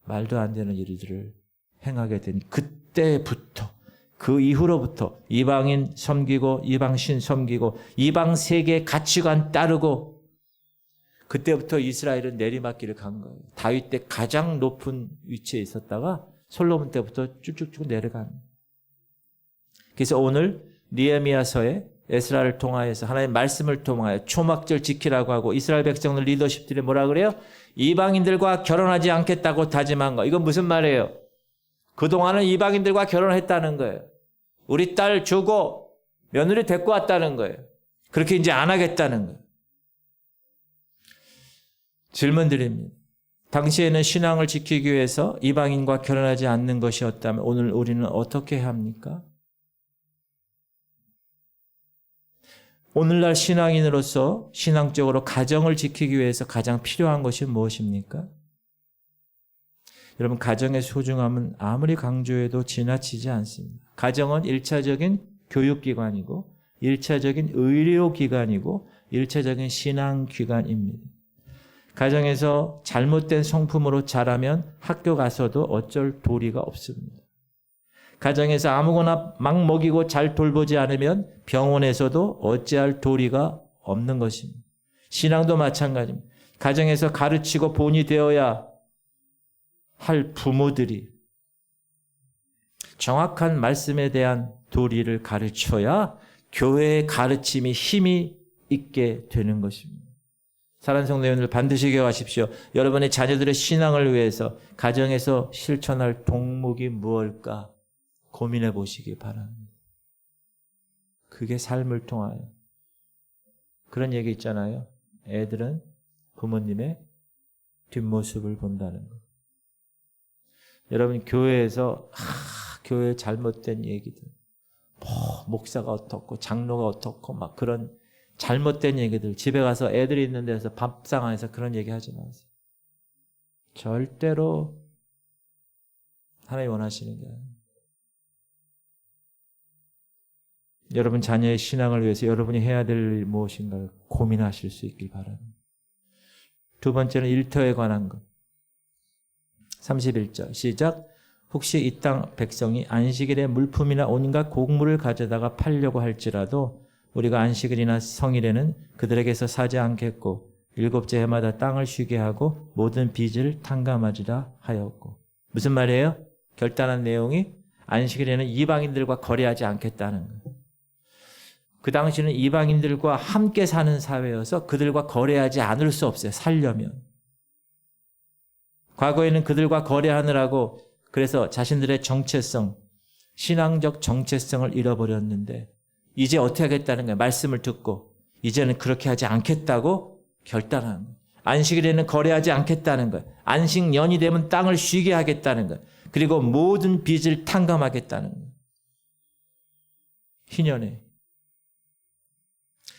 말도 안 되는 일들을 행하게 되니 그때부터 그 이후로부터 이방인 섬기고 이방신 섬기고 이방 세계의 가치관 따르고 그때부터 이스라엘은 내리막길을 간 거예요. 다윗 때 가장 높은 위치에 있었다가 솔로몬 때부터 쭉쭉쭉 내려가는 거예요. 그래서 오늘 느헤미야서에 에스라를 통하여서 하나님의 말씀을 통하여 초막절 지키라고 하고 이스라엘 백성들 리더십들이 뭐라 그래요? 이방인들과 결혼하지 않겠다고 다짐한 거. 이건 무슨 말이에요? 그동안은 이방인들과 결혼했다는 거예요. 우리 딸 주고 며느리 데리고 왔다는 거예요. 그렇게 이제 안 하겠다는 거예요. 질문 드립니다. 당시에는 신앙을 지키기 위해서 이방인과 결혼하지 않는 것이었다면 오늘 우리는 어떻게 해야 합니까? 오늘날 신앙인으로서 신앙적으로 가정을 지키기 위해서 가장 필요한 것이 무엇입니까? 여러분, 가정의 소중함은 아무리 강조해도 지나치지 않습니다. 가정은 1차적인 교육기관이고 1차적인 의료기관이고 1차적인 신앙기관입니다. 가정에서 잘못된 성품으로 자라면 학교 가서도 어쩔 도리가 없습니다. 가정에서 아무거나 막 먹이고 잘 돌보지 않으면 병원에서도 어찌할 도리가 없는 것입니다. 신앙도 마찬가지입니다. 가정에서 가르치고 본이 되어야 할 부모들이 정확한 말씀에 대한 도리를 가르쳐야 교회의 가르침이 힘이 있게 되는 것입니다. 사랑하는 성도 여러분들 반드시 기억하십시오. 여러분의 자녀들의 신앙을 위해서 가정에서 실천할 동목이 무엇일까 고민해 보시기 바랍니다. 그게 삶을 통하여 그런 얘기 있잖아요. 애들은 부모님의 뒷모습을 본다는 거. 여러분 교회에서 교회 잘못된 얘기들, 목사가 어떻고 장로가 어떻고 막 그런 잘못된 얘기들 집에 가서 애들이 있는 데서 밥상 안에서 그런 얘기 하지 마세요. 절대로 하나님 원하시는 게 아니에요. 여러분 자녀의 신앙을 위해서 여러분이 해야 될 일이 무엇인가를 고민하실 수 있길 바랍니다. 두 번째는 일터에 관한 것. 31절 시작. 혹시 이 땅 백성이 안식일에 물품이나 온갖 곡물을 가져다가 팔려고 할지라도 우리가 안식일이나 성일에는 그들에게서 사지 않겠고 일곱째 해마다 땅을 쉬게 하고 모든 빚을 탕감하리라 하였고. 무슨 말이에요? 결단한 내용이 안식일에는 이방인들과 거래하지 않겠다는 거예요. 그 당시는 이방인들과 함께 사는 사회여서 그들과 거래하지 않을 수 없어요. 살려면. 과거에는 그들과 거래하느라고 그래서 자신들의 정체성, 신앙적 정체성을 잃어버렸는데 이제 어떻게 하겠다는 거예요? 말씀을 듣고 이제는 그렇게 하지 않겠다고 결단하는 거예요. 안식일에는 거래하지 않겠다는 거예요. 안식년이 되면 땅을 쉬게 하겠다는 거예요. 그리고 모든 빚을 탕감하겠다는 거예요. 희년에.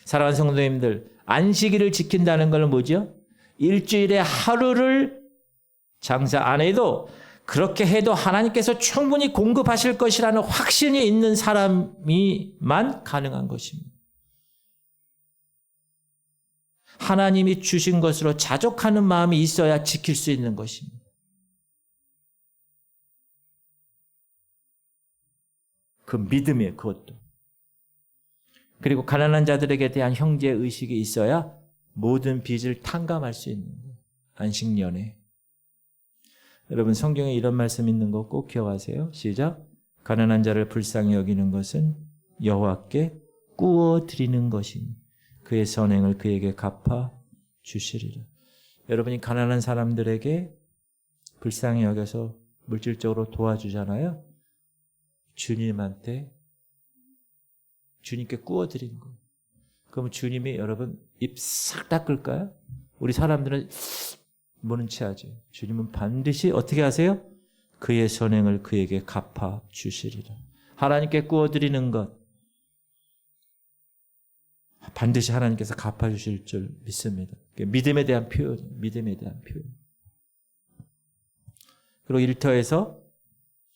사랑하는 성도님들, 안식일을 지킨다는 건 뭐죠? 일주일에 하루를 장사 안 해도 그렇게 해도 하나님께서 충분히 공급하실 것이라는 확신이 있는 사람이만 가능한 것입니다. 하나님이 주신 것으로 자족하는 마음이 있어야 지킬 수 있는 것입니다. 그 믿음이에요, 그것도. 그리고 가난한 자들에게 대한 형제의 의식이 있어야 모든 빚을 탕감할 수 있는 거예요. 안식년에. 여러분 성경에 이런 말씀 있는 거 꼭 기억하세요. 시작. 가난한 자를 불쌍히 여기는 것은 여호와께 꾸어 드리는 것이니 그의 선행을 그에게 갚아 주시리라. 여러분이 가난한 사람들에게 불쌍히 여겨서 물질적으로 도와주잖아요. 주님께 꾸어 드리는 거예요. 그러면 주님이 여러분 입 싹 닦을까요? 우리 사람들은 모른 채 하죠. 주님은 반드시 어떻게 하세요? 그의 선행을 그에게 갚아 주시리라. 하나님께 구워드리는 것 반드시 하나님께서 갚아주실 줄 믿습니다. 믿음에 대한 표현이에요. 믿음에 대한 표현. 그리고 일터에서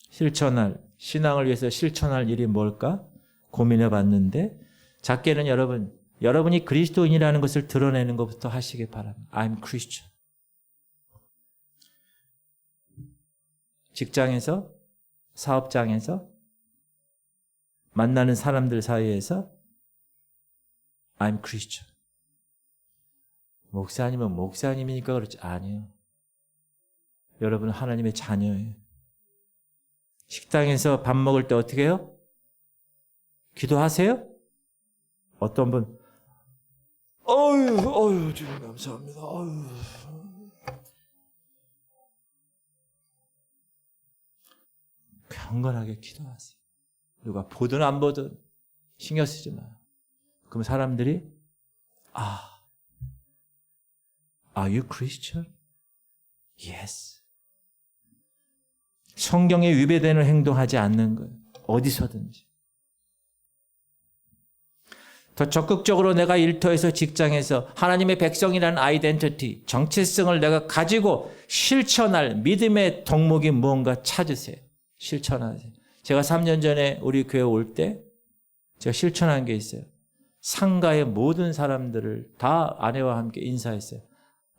실천할, 신앙을 위해서 실천할 일이 뭘까 고민해 봤는데, 작게는 여러분이 그리스도인이라는 것을 드러내는 것부터 하시기 바랍니다. I'm Christian. 직장에서, 사업장에서, 만나는 사람들 사이에서 I'm Christian. 목사님은 목사님이니까 그렇지. 아니에요. 여러분은 하나님의 자녀예요. 식당에서 밥 먹을 때 어떻게 해요? 기도하세요? 어떤 분, 주님 감사합니다. 경건하게 기도하세요. 누가 보든 안 보든 신경 쓰지 마요. 그럼 사람들이 Are you Christian? Yes. 성경에 위배되는 행동하지 않는 거예요. 어디서든지. 더 적극적으로 내가 일터에서 직장에서 하나님의 백성이라는 아이덴티티, 정체성을 내가 가지고 실천할 믿음의 덕목이 무언가 찾으세요. 실천하세요. 제가 3년 전에 우리 교회 올 때 제가 실천한 게 있어요. 상가의 모든 사람들을 다 아내와 함께 인사했어요.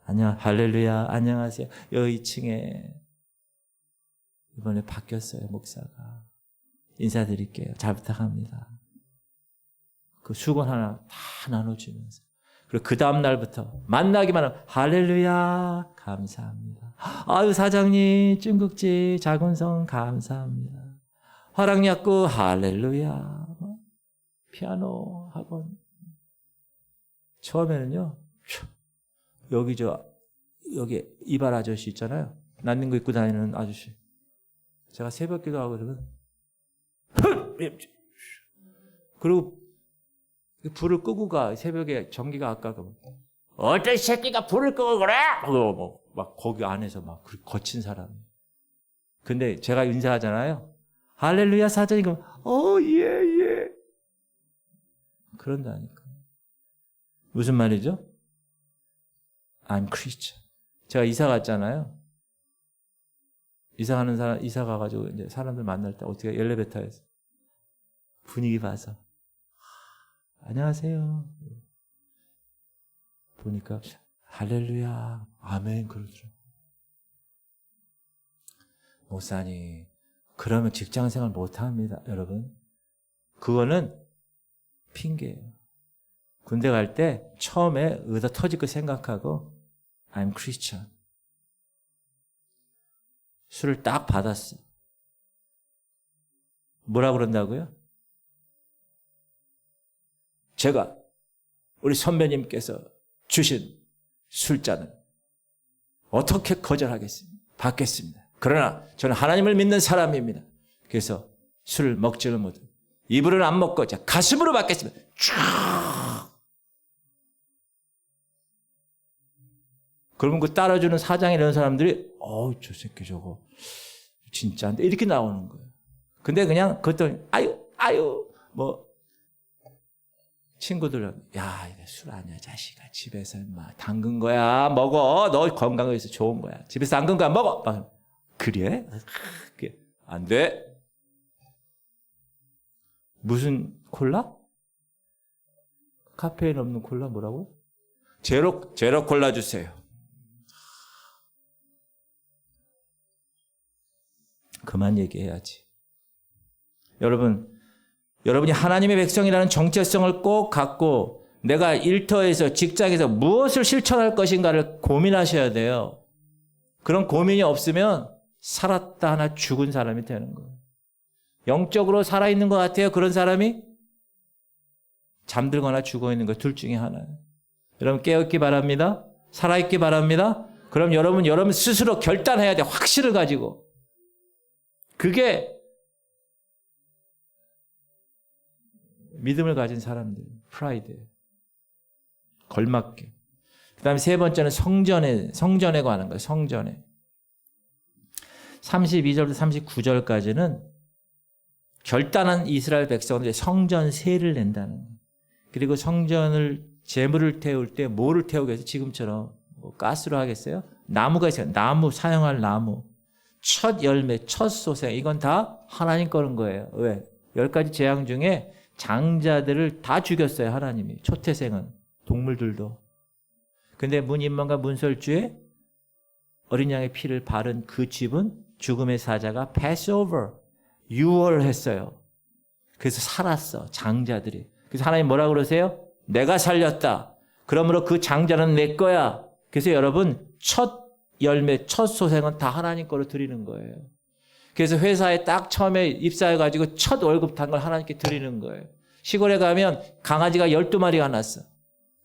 할렐루야, 안녕하세요. 여기 2층에 이번에 바뀌었어요, 목사가. 인사드릴게요. 잘 부탁합니다. 그 수건 하나 다 나눠주면서. 그리고 그 다음 날부터 만나기만 하면 할렐루야, 감사합니다. 아유, 사장님, 중국집, 자군성, 감사합니다. 화랑약구, 할렐루야. 피아노 학원. 처음에는요, 여기 이발 아저씨 있잖아요. 난닝 거 입고 다니는 아저씨. 제가 새벽 기도하고 그러면, 그리고 불을 끄고 가. 새벽에 전기가 아까워. 어떤 새끼가 불을 끄고 그래? 막 거기 안에서 막 거친 사람. 근데 제가 인사하잖아요. 할렐루야 사장님. 그럼 예. 그런다니까. 무슨 말이죠? I'm Christian. 제가 이사 갔잖아요. 이사 가가지고 이제 사람들 만날 때 어떻게 엘리베이터에서 분위기 봐서 안녕하세요. 보니까 할렐루야, 아멘 그러더라고요. 목사님, 그러면 직장생활 못합니다, 여러분. 그거는 핑계예요. 군대 갈 때 처음에 의사 터질 거 생각하고 I'm Christian. 술을 딱 받았어. 뭐라 그런다고요? 제가 우리 선배님께서 주신 술잔을 어떻게 거절하겠습니까? 받겠습니다. 그러나 저는 하나님을 믿는 사람입니다. 그래서 술을 먹지를 못해요. 입으로는 안 먹고 자 가슴으로 받겠습니다. 쫙. 그러면 그 따라주는 사장 이런 사람들이 저 새끼 저거 진짜인데 이렇게 나오는 거예요. 근데 그냥 그것도 아유 뭐 친구들은 야 이거 술 아니야 자식아 집에서 막 담근 거야 먹어 너 건강을 위해서 좋은 거야 집에서 담근 거야 먹어 막 그래? 안 돼. 무슨 콜라? 카페인 없는 콜라 뭐라고? 제로 콜라 주세요. 그만 얘기해야지. 여러분이 하나님의 백성이라는 정체성을 꼭 갖고 내가 일터에서 직장에서 무엇을 실천할 것인가를 고민하셔야 돼요. 그런 고민이 없으면 살았다 하나 죽은 사람이 되는 거예요. 영적으로 살아있는 것 같아요. 그런 사람이 잠들거나 죽어있는 것 둘 중에 하나예요. 여러분 깨어있기 바랍니다. 살아있기 바랍니다. 그럼 여러분 스스로 결단해야 돼요. 확신을 가지고. 그게 믿음을 가진 사람들, 프라이드예요. 걸맞게. 그 다음에 세 번째는 성전에 관한 거예요. 성전에 32절부터 39절까지는 결단한 이스라엘 백성들이 성전 세를 낸다는 거예요. 그리고 성전을 재물을 태울 때 뭐를 태우게 해서 지금처럼 뭐 가스로 하겠어요? 나무가 있어요. 나무, 사용할 나무. 첫 열매, 첫 소생. 이건 다 하나님 거는 거예요. 왜? 10가지 재앙 중에 장자들을 다 죽였어요. 하나님이. 초태생은. 동물들도. 근데 문인만과 문설주에 어린 양의 피를 바른 그 집은 죽음의 사자가 패스오버, 유월했어요. 그래서 살았어. 장자들이. 그래서 하나님 뭐라 그러세요? 내가 살렸다. 그러므로 그 장자는 내 거야. 그래서 여러분 첫 열매, 첫 소생은 다 하나님 거로 드리는 거예요. 그래서 회사에 딱 처음에 입사해가지고 첫 월급 탄 걸 하나님께 드리는 거예요. 시골에 가면 강아지가 12마리가 났어.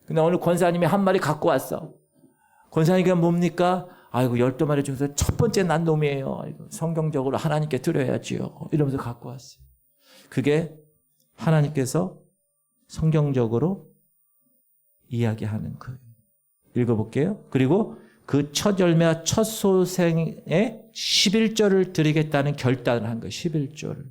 근데 오늘 권사님이 한 마리 갖고 왔어. 권사님이 뭡니까? 아이고 12마리 중에서 첫 번째 난 놈이에요. 아이고, 성경적으로 하나님께 드려야지요. 이러면서 갖고 왔어요. 그게 하나님께서 성경적으로 이야기하는 거예요. 읽어볼게요. 그리고 그 첫 열매와 첫 소생의 11조를 드리겠다는 결단을 한 거예요. 11조를.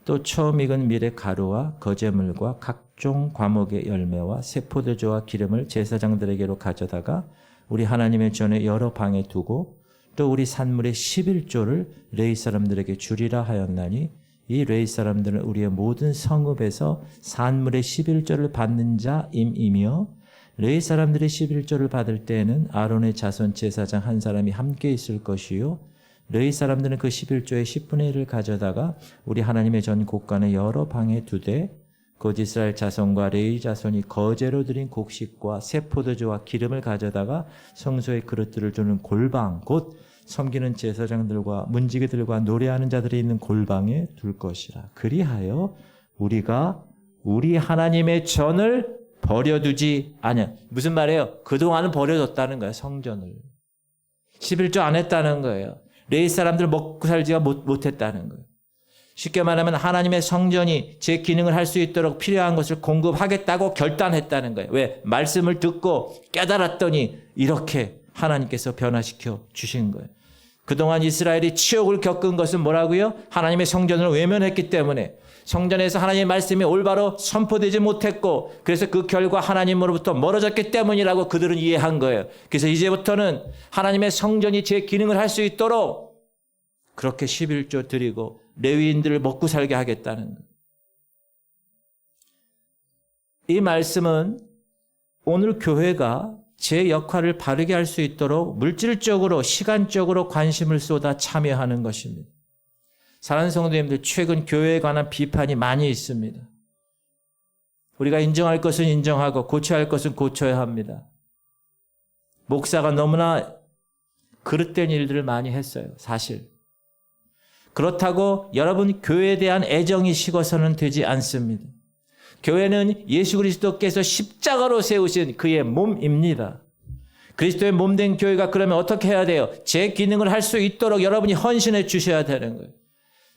또 처음 익은 밀의 가루와 거제물과 각종 과목의 열매와 새 포도주와 기름을 제사장들에게로 가져다가 우리 하나님의 전에 여러 방에 두고 또 우리 산물의 11조를 레위 사람들에게 주리라 하였나니 이 레위 사람들은 우리의 모든 성읍에서 산물의 11조를 받는 자임이며 레위 사람들의 11조를 받을 때에는 아론의 자손 제사장 한 사람이 함께 있을 것이요 레위 사람들은 그 11조의 10분의 1을 가져다가 우리 하나님의 전 곳간의 여러 방에 두되 곧 이스라엘 자손과 레위 자손이 거제로 드린 곡식과 새 포도주와 기름을 가져다가 성소의 그릇들을 두는 골방 곧 섬기는 제사장들과 문지기들과 노래하는 자들이 있는 골방에 둘 것이라. 그리하여 우리가 우리 하나님의 전을 버려두지 않아. 무슨 말이에요? 그동안은 버려뒀다는 거예요. 성전을. 11조 안 했다는 거예요. 레위 사람들 먹고 살지가 못했다는 거예요. 쉽게 말하면 하나님의 성전이 제 기능을 할 수 있도록 필요한 것을 공급하겠다고 결단했다는 거예요. 왜? 말씀을 듣고 깨달았더니 이렇게 하나님께서 변화시켜 주신 거예요. 그동안 이스라엘이 치욕을 겪은 것은 뭐라고요? 하나님의 성전을 외면했기 때문에 성전에서 하나님의 말씀이 올바로 선포되지 못했고 그래서 그 결과 하나님으로부터 멀어졌기 때문이라고 그들은 이해한 거예요. 그래서 이제부터는 하나님의 성전이 제 기능을 할 수 있도록 그렇게 11조 드리고 레위인들을 먹고 살게 하겠다는 거예요. 이 말씀은 오늘 교회가 제 역할을 바르게 할 수 있도록 물질적으로 시간적으로 관심을 쏟아 참여하는 것입니다. 사랑하는 성도님들, 최근 교회에 관한 비판이 많이 있습니다. 우리가 인정할 것은 인정하고 고쳐야 할 것은 고쳐야 합니다. 목사가 너무나 그릇된 일들을 많이 했어요. 사실. 그렇다고 여러분 교회에 대한 애정이 식어서는 되지 않습니다. 교회는 예수 그리스도께서 십자가로 세우신 그의 몸입니다. 그리스도의 몸된 교회가 그러면 어떻게 해야 돼요? 제 기능을 할 수 있도록 여러분이 헌신해 주셔야 되는 거예요.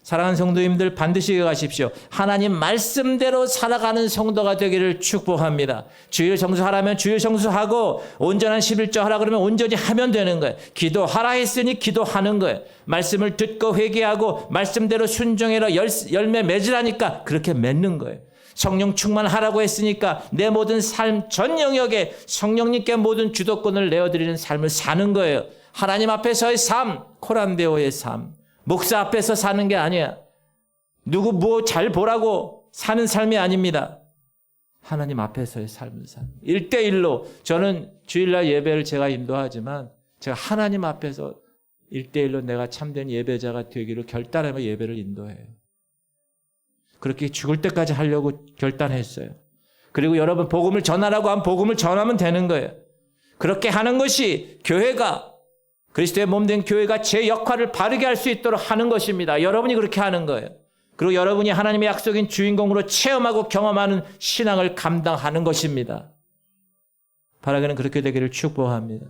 사랑하는 성도님들 반드시 기억하십시오. 하나님 말씀대로 살아가는 성도가 되기를 축복합니다. 주일 성수하라면 주일 성수하고 온전한 11조 하라 그러면 온전히 하면 되는 거예요. 기도하라 했으니 기도하는 거예요. 말씀을 듣고 회개하고 말씀대로 순종해라 열매 맺으라니까 그렇게 맺는 거예요. 성령 충만하라고 했으니까 내 모든 삶 전 영역에 성령님께 모든 주도권을 내어드리는 삶을 사는 거예요. 하나님 앞에서의 삶, 코란데오의 삶. 목사 앞에서 사는 게 아니야. 누구 뭐 잘 보라고 사는 삶이 아닙니다. 하나님 앞에서의 삶을 사는 1대1로 저는 주일날 예배를 제가 인도하지만 제가 하나님 앞에서 1대1로 내가 참된 예배자가 되기를 결단하며 예배를 인도해요. 그렇게 죽을 때까지 하려고 결단했어요. 그리고 여러분 복음을 전하라고 하면 복음을 전하면 되는 거예요. 그렇게 하는 것이 교회가 그리스도의 몸된 교회가 제 역할을 바르게 할 수 있도록 하는 것입니다. 여러분이 그렇게 하는 거예요. 그리고 여러분이 하나님의 약속인 주인공으로 체험하고 경험하는 신앙을 감당하는 것입니다. 바라기는 그렇게 되기를 축복합니다.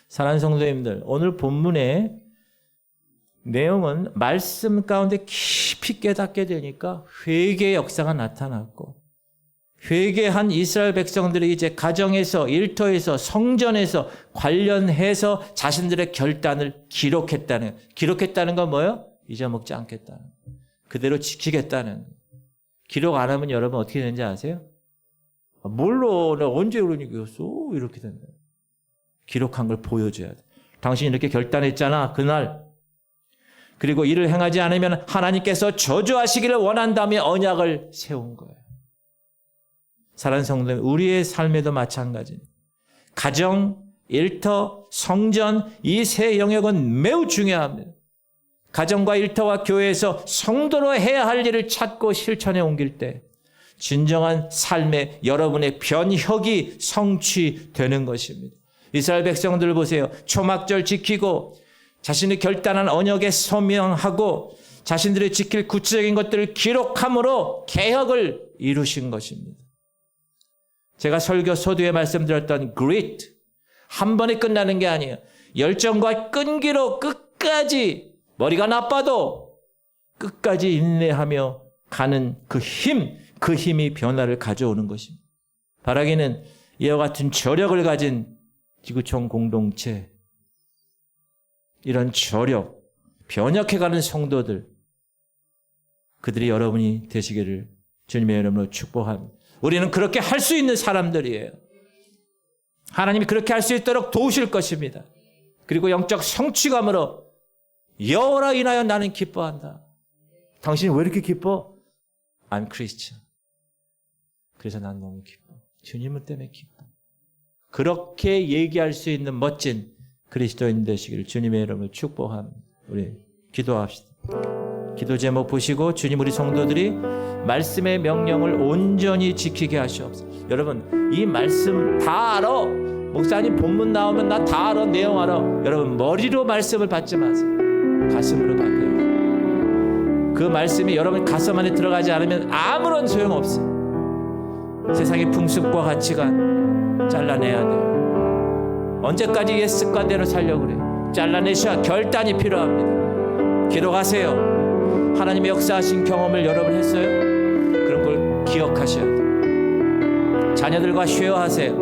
사랑하는 성도님들, 오늘 본문의 내용은 말씀 가운데 깊이 깨닫게 되니까 회개의 역사가 나타났고 회개한 이스라엘 백성들이 이제 가정에서, 일터에서, 성전에서 관련해서 자신들의 결단을 기록했다는 건 뭐예요? 잊어먹지 않겠다는, 그대로 지키겠다는. 기록 안 하면 여러분 어떻게 되는지 아세요? 몰라, 내가 언제 그런 얘기였어? 이렇게 된다. 기록한 걸 보여줘야 돼. 당신이 이렇게 결단했잖아, 그날. 그리고 이를 행하지 않으면 하나님께서 저주하시기를 원한다며 언약을 세운 거예요. 사랑하는 성도님, 우리의 삶에도 마찬가지입니다. 가정, 일터, 성전, 이 세 영역은 매우 중요합니다. 가정과 일터와 교회에서 성도로 해야 할 일을 찾고 실천해 옮길 때 진정한 삶의 여러분의 변혁이 성취되는 것입니다. 이스라엘 백성들 보세요. 초막절 지키고 자신이 결단한 언약에 서명하고 자신들이 지킬 구체적인 것들을 기록함으로 개혁을 이루신 것입니다. 제가 설교 서두에 말씀드렸던 grit, 한 번에 끝나는 게 아니에요. 열정과 끈기로 끝까지, 머리가 나빠도 끝까지 인내하며 가는 그 힘이 변화를 가져오는 것입니다. 바라기는 이와 같은 저력을 가진 지구촌 공동체, 이런 저력, 변혁해가는 성도들, 그들이 여러분이 되시기를 주님의 이름으로 축복합니다. 우리는 그렇게 할 수 있는 사람들이에요. 하나님이 그렇게 할 수 있도록 도우실 것입니다. 그리고 영적 성취감으로 여호와로 인하여 나는 기뻐한다. 당신이 왜 이렇게 기뻐? I'm Christian. 그래서 난 너무 기뻐. 주님을 때문에 기뻐. 그렇게 얘기할 수 있는 멋진 그리스도인 되시기를 주님의 이름으로 축복합니다. 우리 기도합시다. 기도 제목 보시고 주님, 우리 성도들이 말씀의 명령을 온전히 지키게 하시옵소서. 여러분, 이 말씀 다 알아. 목사님 본문 나오면 나 다 알아. 내용 알아. 여러분, 머리로 말씀을 받지 마세요. 가슴으로 받아요. 그 말씀이 여러분 가슴 안에 들어가지 않으면 아무런 소용없어요. 세상의 풍습과 가치관 잘라내야 돼요. 언제까지 옛 습관대로 살려고 그래? 잘라내셔야 결단이 필요합니다. 기록하세요. 하나님의 역사하신 경험을 여러분 했어요? 그런 걸 기억하셔야 돼요. 자녀들과 쉐어하세요.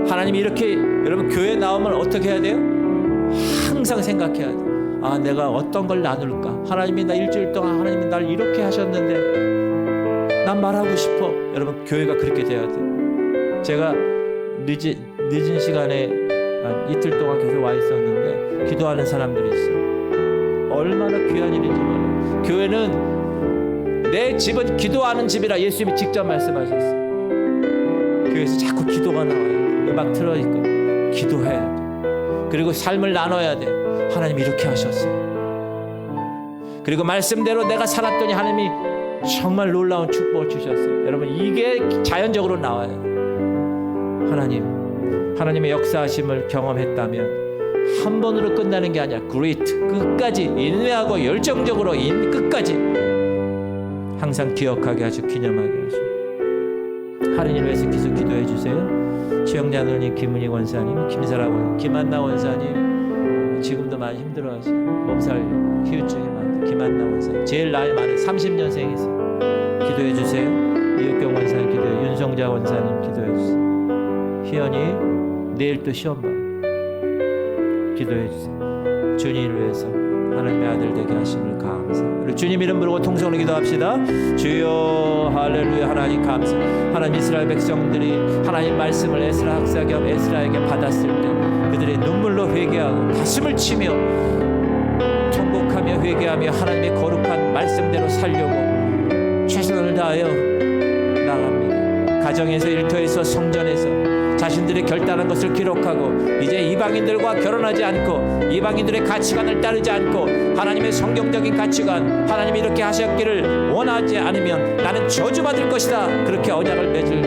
하나님이 이렇게, 여러분 교회 나오면 어떻게 해야 돼요? 항상 생각해야 돼요. 아, 내가 어떤 걸 나눌까? 하나님이 나 일주일 동안 하나님이 날 이렇게 하셨는데 난 말하고 싶어. 여러분 교회가 그렇게 돼야 돼요. 제가 늦은 시간에 한 이틀 동안 계속 와 있었는데 기도하는 사람들이 있어요. 얼마나 귀한 일인지 몰라요. 교회는 내 집은 기도하는 집이라 예수님이 직접 말씀하셨어요. 교회에서 자꾸 기도가 나와요. 음악 틀어있고 기도해야 돼. 그리고 삶을 나눠야 돼. 하나님이 이렇게 하셨어요. 그리고 말씀대로 내가 살았더니 하나님이 정말 놀라운 축복을 주셨어요. 여러분 이게 자연적으로 나와요. 하나님의 역사하심을 경험했다면 한 번으로 끝나는 게 아니라 grit, 끝까지 인내하고 열정적으로 끝까지 항상 기억하게 하시고 기념하게 하시고. 하느님 위해서 계속 기도해 주세요. 최영자님, 김은희 권사님, 김사라, 김한나 원사님 지금도 많이 힘들어하시고 몸살 후유증이 많다. 김한나 원사님 제일 나이 많은 30년생이세요. 기도해 주세요. 이혁경 원사님 기도해, 윤성자 원사님 기도해 주세요. 희연이 내일 또 시험 봐. 기도해 주세요. 주님을 위해서 하나님의 아들 되게 하심을 감사합니다. 주님 이름 부르고 통성으로 기도합시다. 주여 할렐루야. 하나님 감사. 하나님 이스라엘 백성들이 하나님 말씀을 에스라 학사 겸 에스라에게 받았을 때 그들의 눈물로 회개하고 가슴을 치며 통곡하며 회개하며 하나님의 거룩한 말씀대로 살려고 최선을 다하여 나갑니다. 가정에서, 일터에서, 성전에서 자신들이 결단한 것을 기록하고 이제 이방인들과 결혼하지 않고 이방인들의 가치관을 따르지 않고 하나님의 성경적인 가치관, 하나님이 이렇게 하셨기를 원하지 않으면 나는 저주받을 것이다. 그렇게 언약을 맺을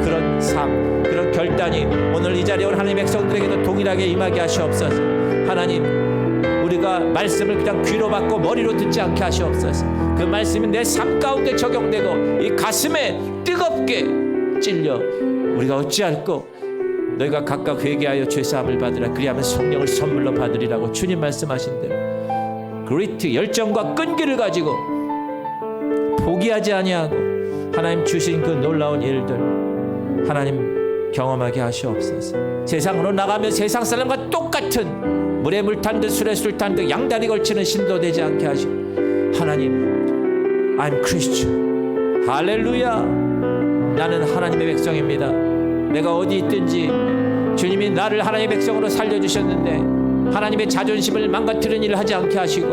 그런 삶, 그런 결단이 오늘 이 자리에 온 하나님의 백성들에게도 동일하게 임하게 하시옵소서. 하나님, 우리가 말씀을 그냥 귀로 받고 머리로 듣지 않게 하시옵소서. 그 말씀이 내 삶 가운데 적용되고 이 가슴에 뜨겁게 찔려 우리가 어찌할꼬 너희가 각각 회개하여 죄사함을 받으라. 그리하면 성령을 선물로 받으리라고 주님 말씀하신 대로 그리트 열정과 끈기를 가지고 포기하지 아니하고 하나님 주신 그 놀라운 일들 하나님 경험하게 하시옵소서. 세상으로 나가면 세상 사람과 똑같은 물에 물 탄 듯 술에 술 탄 듯 양다리 걸치는 신도 되지 않게 하시고 하나님 I'm Christian. 할렐루야. 나는 하나님의 백성입니다. 내가 어디 있든지 주님이 나를 하나님의 백성으로 살려주셨는데 하나님의 자존심을 망가뜨리는 일을 하지 않게 하시고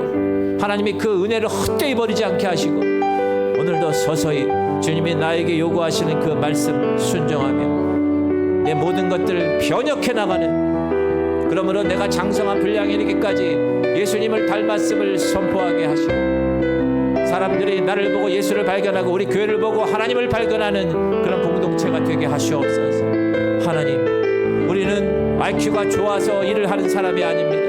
하나님이 그 은혜를 헛되이 버리지 않게 하시고 오늘도 서서히 주님이 나에게 요구하시는 그 말씀 순종하며 내 모든 것들을 변혁해 나가는 그러므로 내가 장성한 분량에 이르기까지 예수님을 닮았음을 선포하게 하시고 사람들이 나를 보고 예수를 발견하고 우리 교회를 보고 하나님을 발견하는 그런 공동체가 되게 하시옵소서. 하나님, 우리는 IQ가 좋아서 일을 하는 사람이 아닙니다.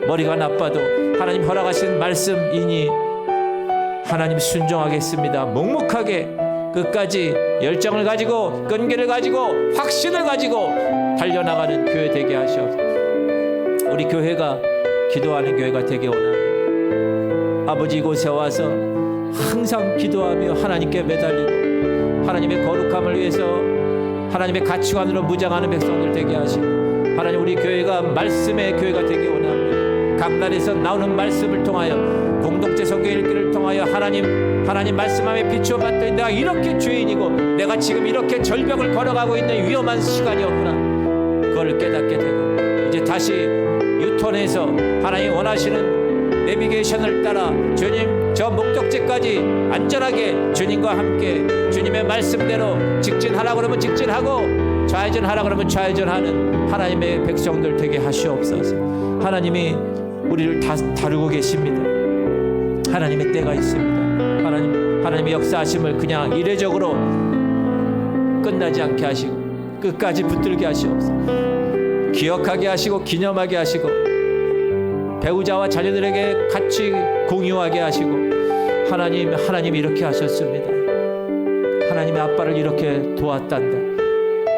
머리가 나빠도 하나님 허락하신 말씀이니 하나님 순종하겠습니다. 묵묵하게 끝까지 열정을 가지고 끈기를 가지고 확신을 가지고 달려나가는 교회 되게 하시옵소서. 우리 교회가 기도하는 교회가 되게 원합니다. 아버지 이곳에 와서 항상 기도하며 하나님께 매달리고 하나님의 거룩함을 위해서 하나님의 가치관으로 무장하는 백성들 되게 하시고 하나님 우리 교회가 말씀의 교회가 되게 원합니다. 강단에서 나오는 말씀을 통하여 공동체 성경 읽기를 통하여 하나님 말씀함에 비추어 봤더니 내가 이렇게 죄인이고 내가 지금 이렇게 절벽을 걸어가고 있는 위험한 시간이었구나. 그걸 깨닫게 되고 이제 다시 유턴해서 하나님 원하시는 내비게이션을 따라 주님 저 목적지까지 안전하게 주님과 함께 주님의 말씀대로 직진하라 그러면 직진하고 좌회전하라 그러면 좌회전하는 하나님의 백성들 되게 하시옵소서. 하나님이 우리를 다루고 계십니다. 하나님의 때가 있습니다. 하나님의 역사하심을 그냥 이례적으로 끝나지 않게 하시고 끝까지 붙들게 하시옵소서. 기억하게 하시고 기념하게 하시고 배우자와 자녀들에게 같이 공유하게 하시고 하나님이 이렇게 하셨습니다. 하나님의 아빠를 이렇게 도왔단다.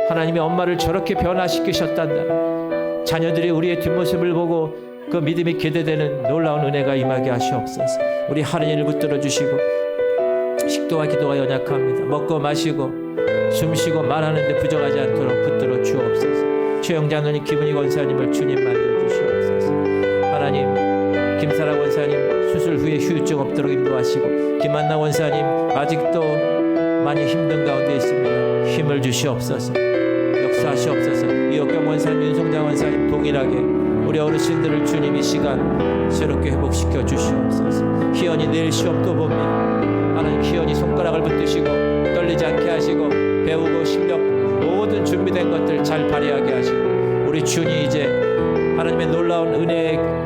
하나님의 엄마를 저렇게 변화시키셨단다. 자녀들이 우리의 뒷모습을 보고 그 믿음이 기대되는 놀라운 은혜가 임하게 하시옵소서. 우리 하나님을 붙들어 주시고 식도와 기도가 연약합니다. 먹고 마시고 숨쉬고 말하는데 부족하지 않도록 붙들어 주옵소서. 최영자노님 김은희 권사님을 주님 만져 주시옵소서. 하나님 김사라 원사님 수술 후에 후유증 없도록 인도하시고 김한나 원사님 아직도 많이 힘든 가운데 있습니다. 힘을 주시옵소서. 역사하시옵소서. 이옥경 원사님 윤성장 원사님 동일하게 우리 어르신들을 주님 이 시간 새롭게 회복시켜 주시옵소서. 희연이 내일 시험도 봅니다. 하나님 희연이 손가락을 붙드시고 떨리지 않게 하시고 배우고 실력 모든 준비된 것들 잘 발휘하게 하시고 우리 주님 이제 하나님의 놀라운 은혜의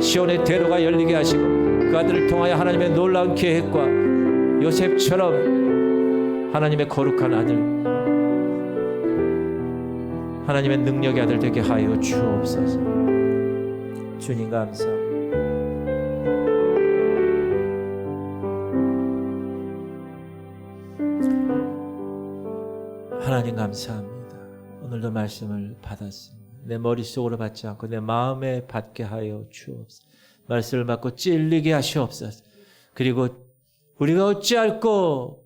시온의 대로가 열리게 하시고 그 아들을 통하여 하나님의 놀라운 계획과 요셉처럼 하나님의 거룩한 아들 하나님의 능력의 아들 되게 하여 주옵소서. 주님 감사합니다. 하나님 감사합니다. 오늘도 말씀을 받았습니다. 내 머릿속으로 받지 않고 내 마음에 받게 하여 주옵소서. 말씀을 받고 찔리게 하시옵소서. 그리고 우리가 어찌할꼬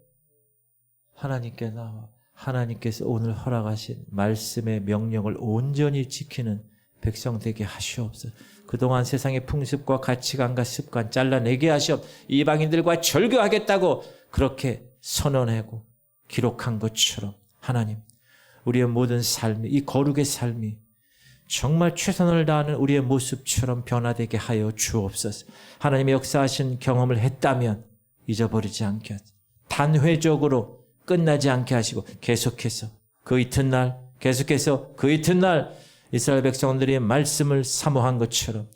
하나님께 나와 하나님께서 오늘 허락하신 말씀의 명령을 온전히 지키는 백성 되게 하시옵소서. 그동안 세상의 풍습과 가치관과 습관 잘라내게 하시옵소서. 이방인들과 절교하겠다고 그렇게 선언하고 기록한 것처럼 하나님 우리의 모든 삶이 이 거룩의 삶이 정말 최선을 다하는 우리의 모습처럼 변화되게 하여 주옵소서. 하나님의 역사하신 경험을 했다면 잊어버리지 않게 하소서. 단회적으로 끝나지 않게 하시고 계속해서 그 이튿날 계속해서 그 이튿날 이스라엘 백성들이 말씀을 사모한 것처럼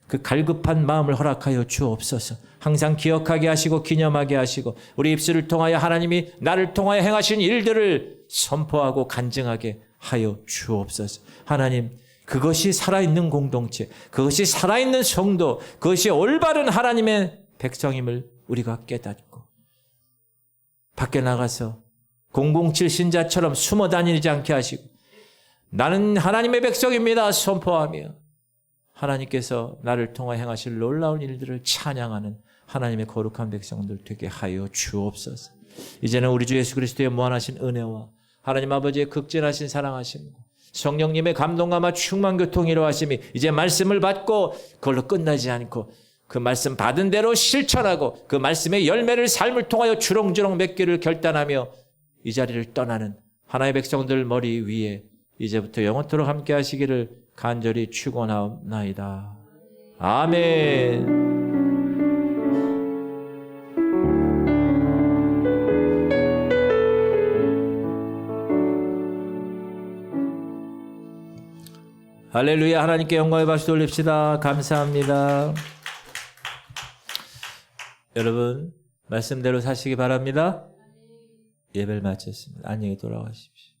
그 갈급한 마음을 허락하여 주옵소서. 항상 기억하게 하시고 기념하게 하시고 우리 입술을 통하여 하나님이 나를 통하여 행하신 일들을 선포하고 간증하게 하여 주옵소서. 하나님 그것이 살아있는 공동체, 그것이 살아있는 성도, 그것이 올바른 하나님의 백성임을 우리가 깨닫고 밖에 나가서 007 신자처럼 숨어 다니지 않게 하시고 나는 하나님의 백성입니다 선포하며 하나님께서 나를 통하여 행하실 놀라운 일들을 찬양하는 하나님의 거룩한 백성들 되게 하여 주옵소서. 이제는 우리 주 예수 그리스도의 무한하신 은혜와 하나님 아버지의 극진하신 사랑하심과 성령님의 감동감화 충만 교통 이루하심이 이제 말씀을 받고 그걸로 끝나지 않고 그 말씀 받은 대로 실천하고 그 말씀의 열매를 삶을 통하여 주렁주렁 맺기를 결단하며 이 자리를 떠나는 하나님의 백성들 머리 위에 이제부터 영원토록 함께 하시기를 간절히 축원하옵나이다. 아멘. 할렐루야. 하나님께 영광의 박수 돌립시다. 감사합니다. 여러분 말씀대로 사시기 바랍니다. 예배를 마쳤습니다. 안녕히 돌아가십시오.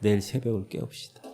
내일 새벽을 깨웁시다.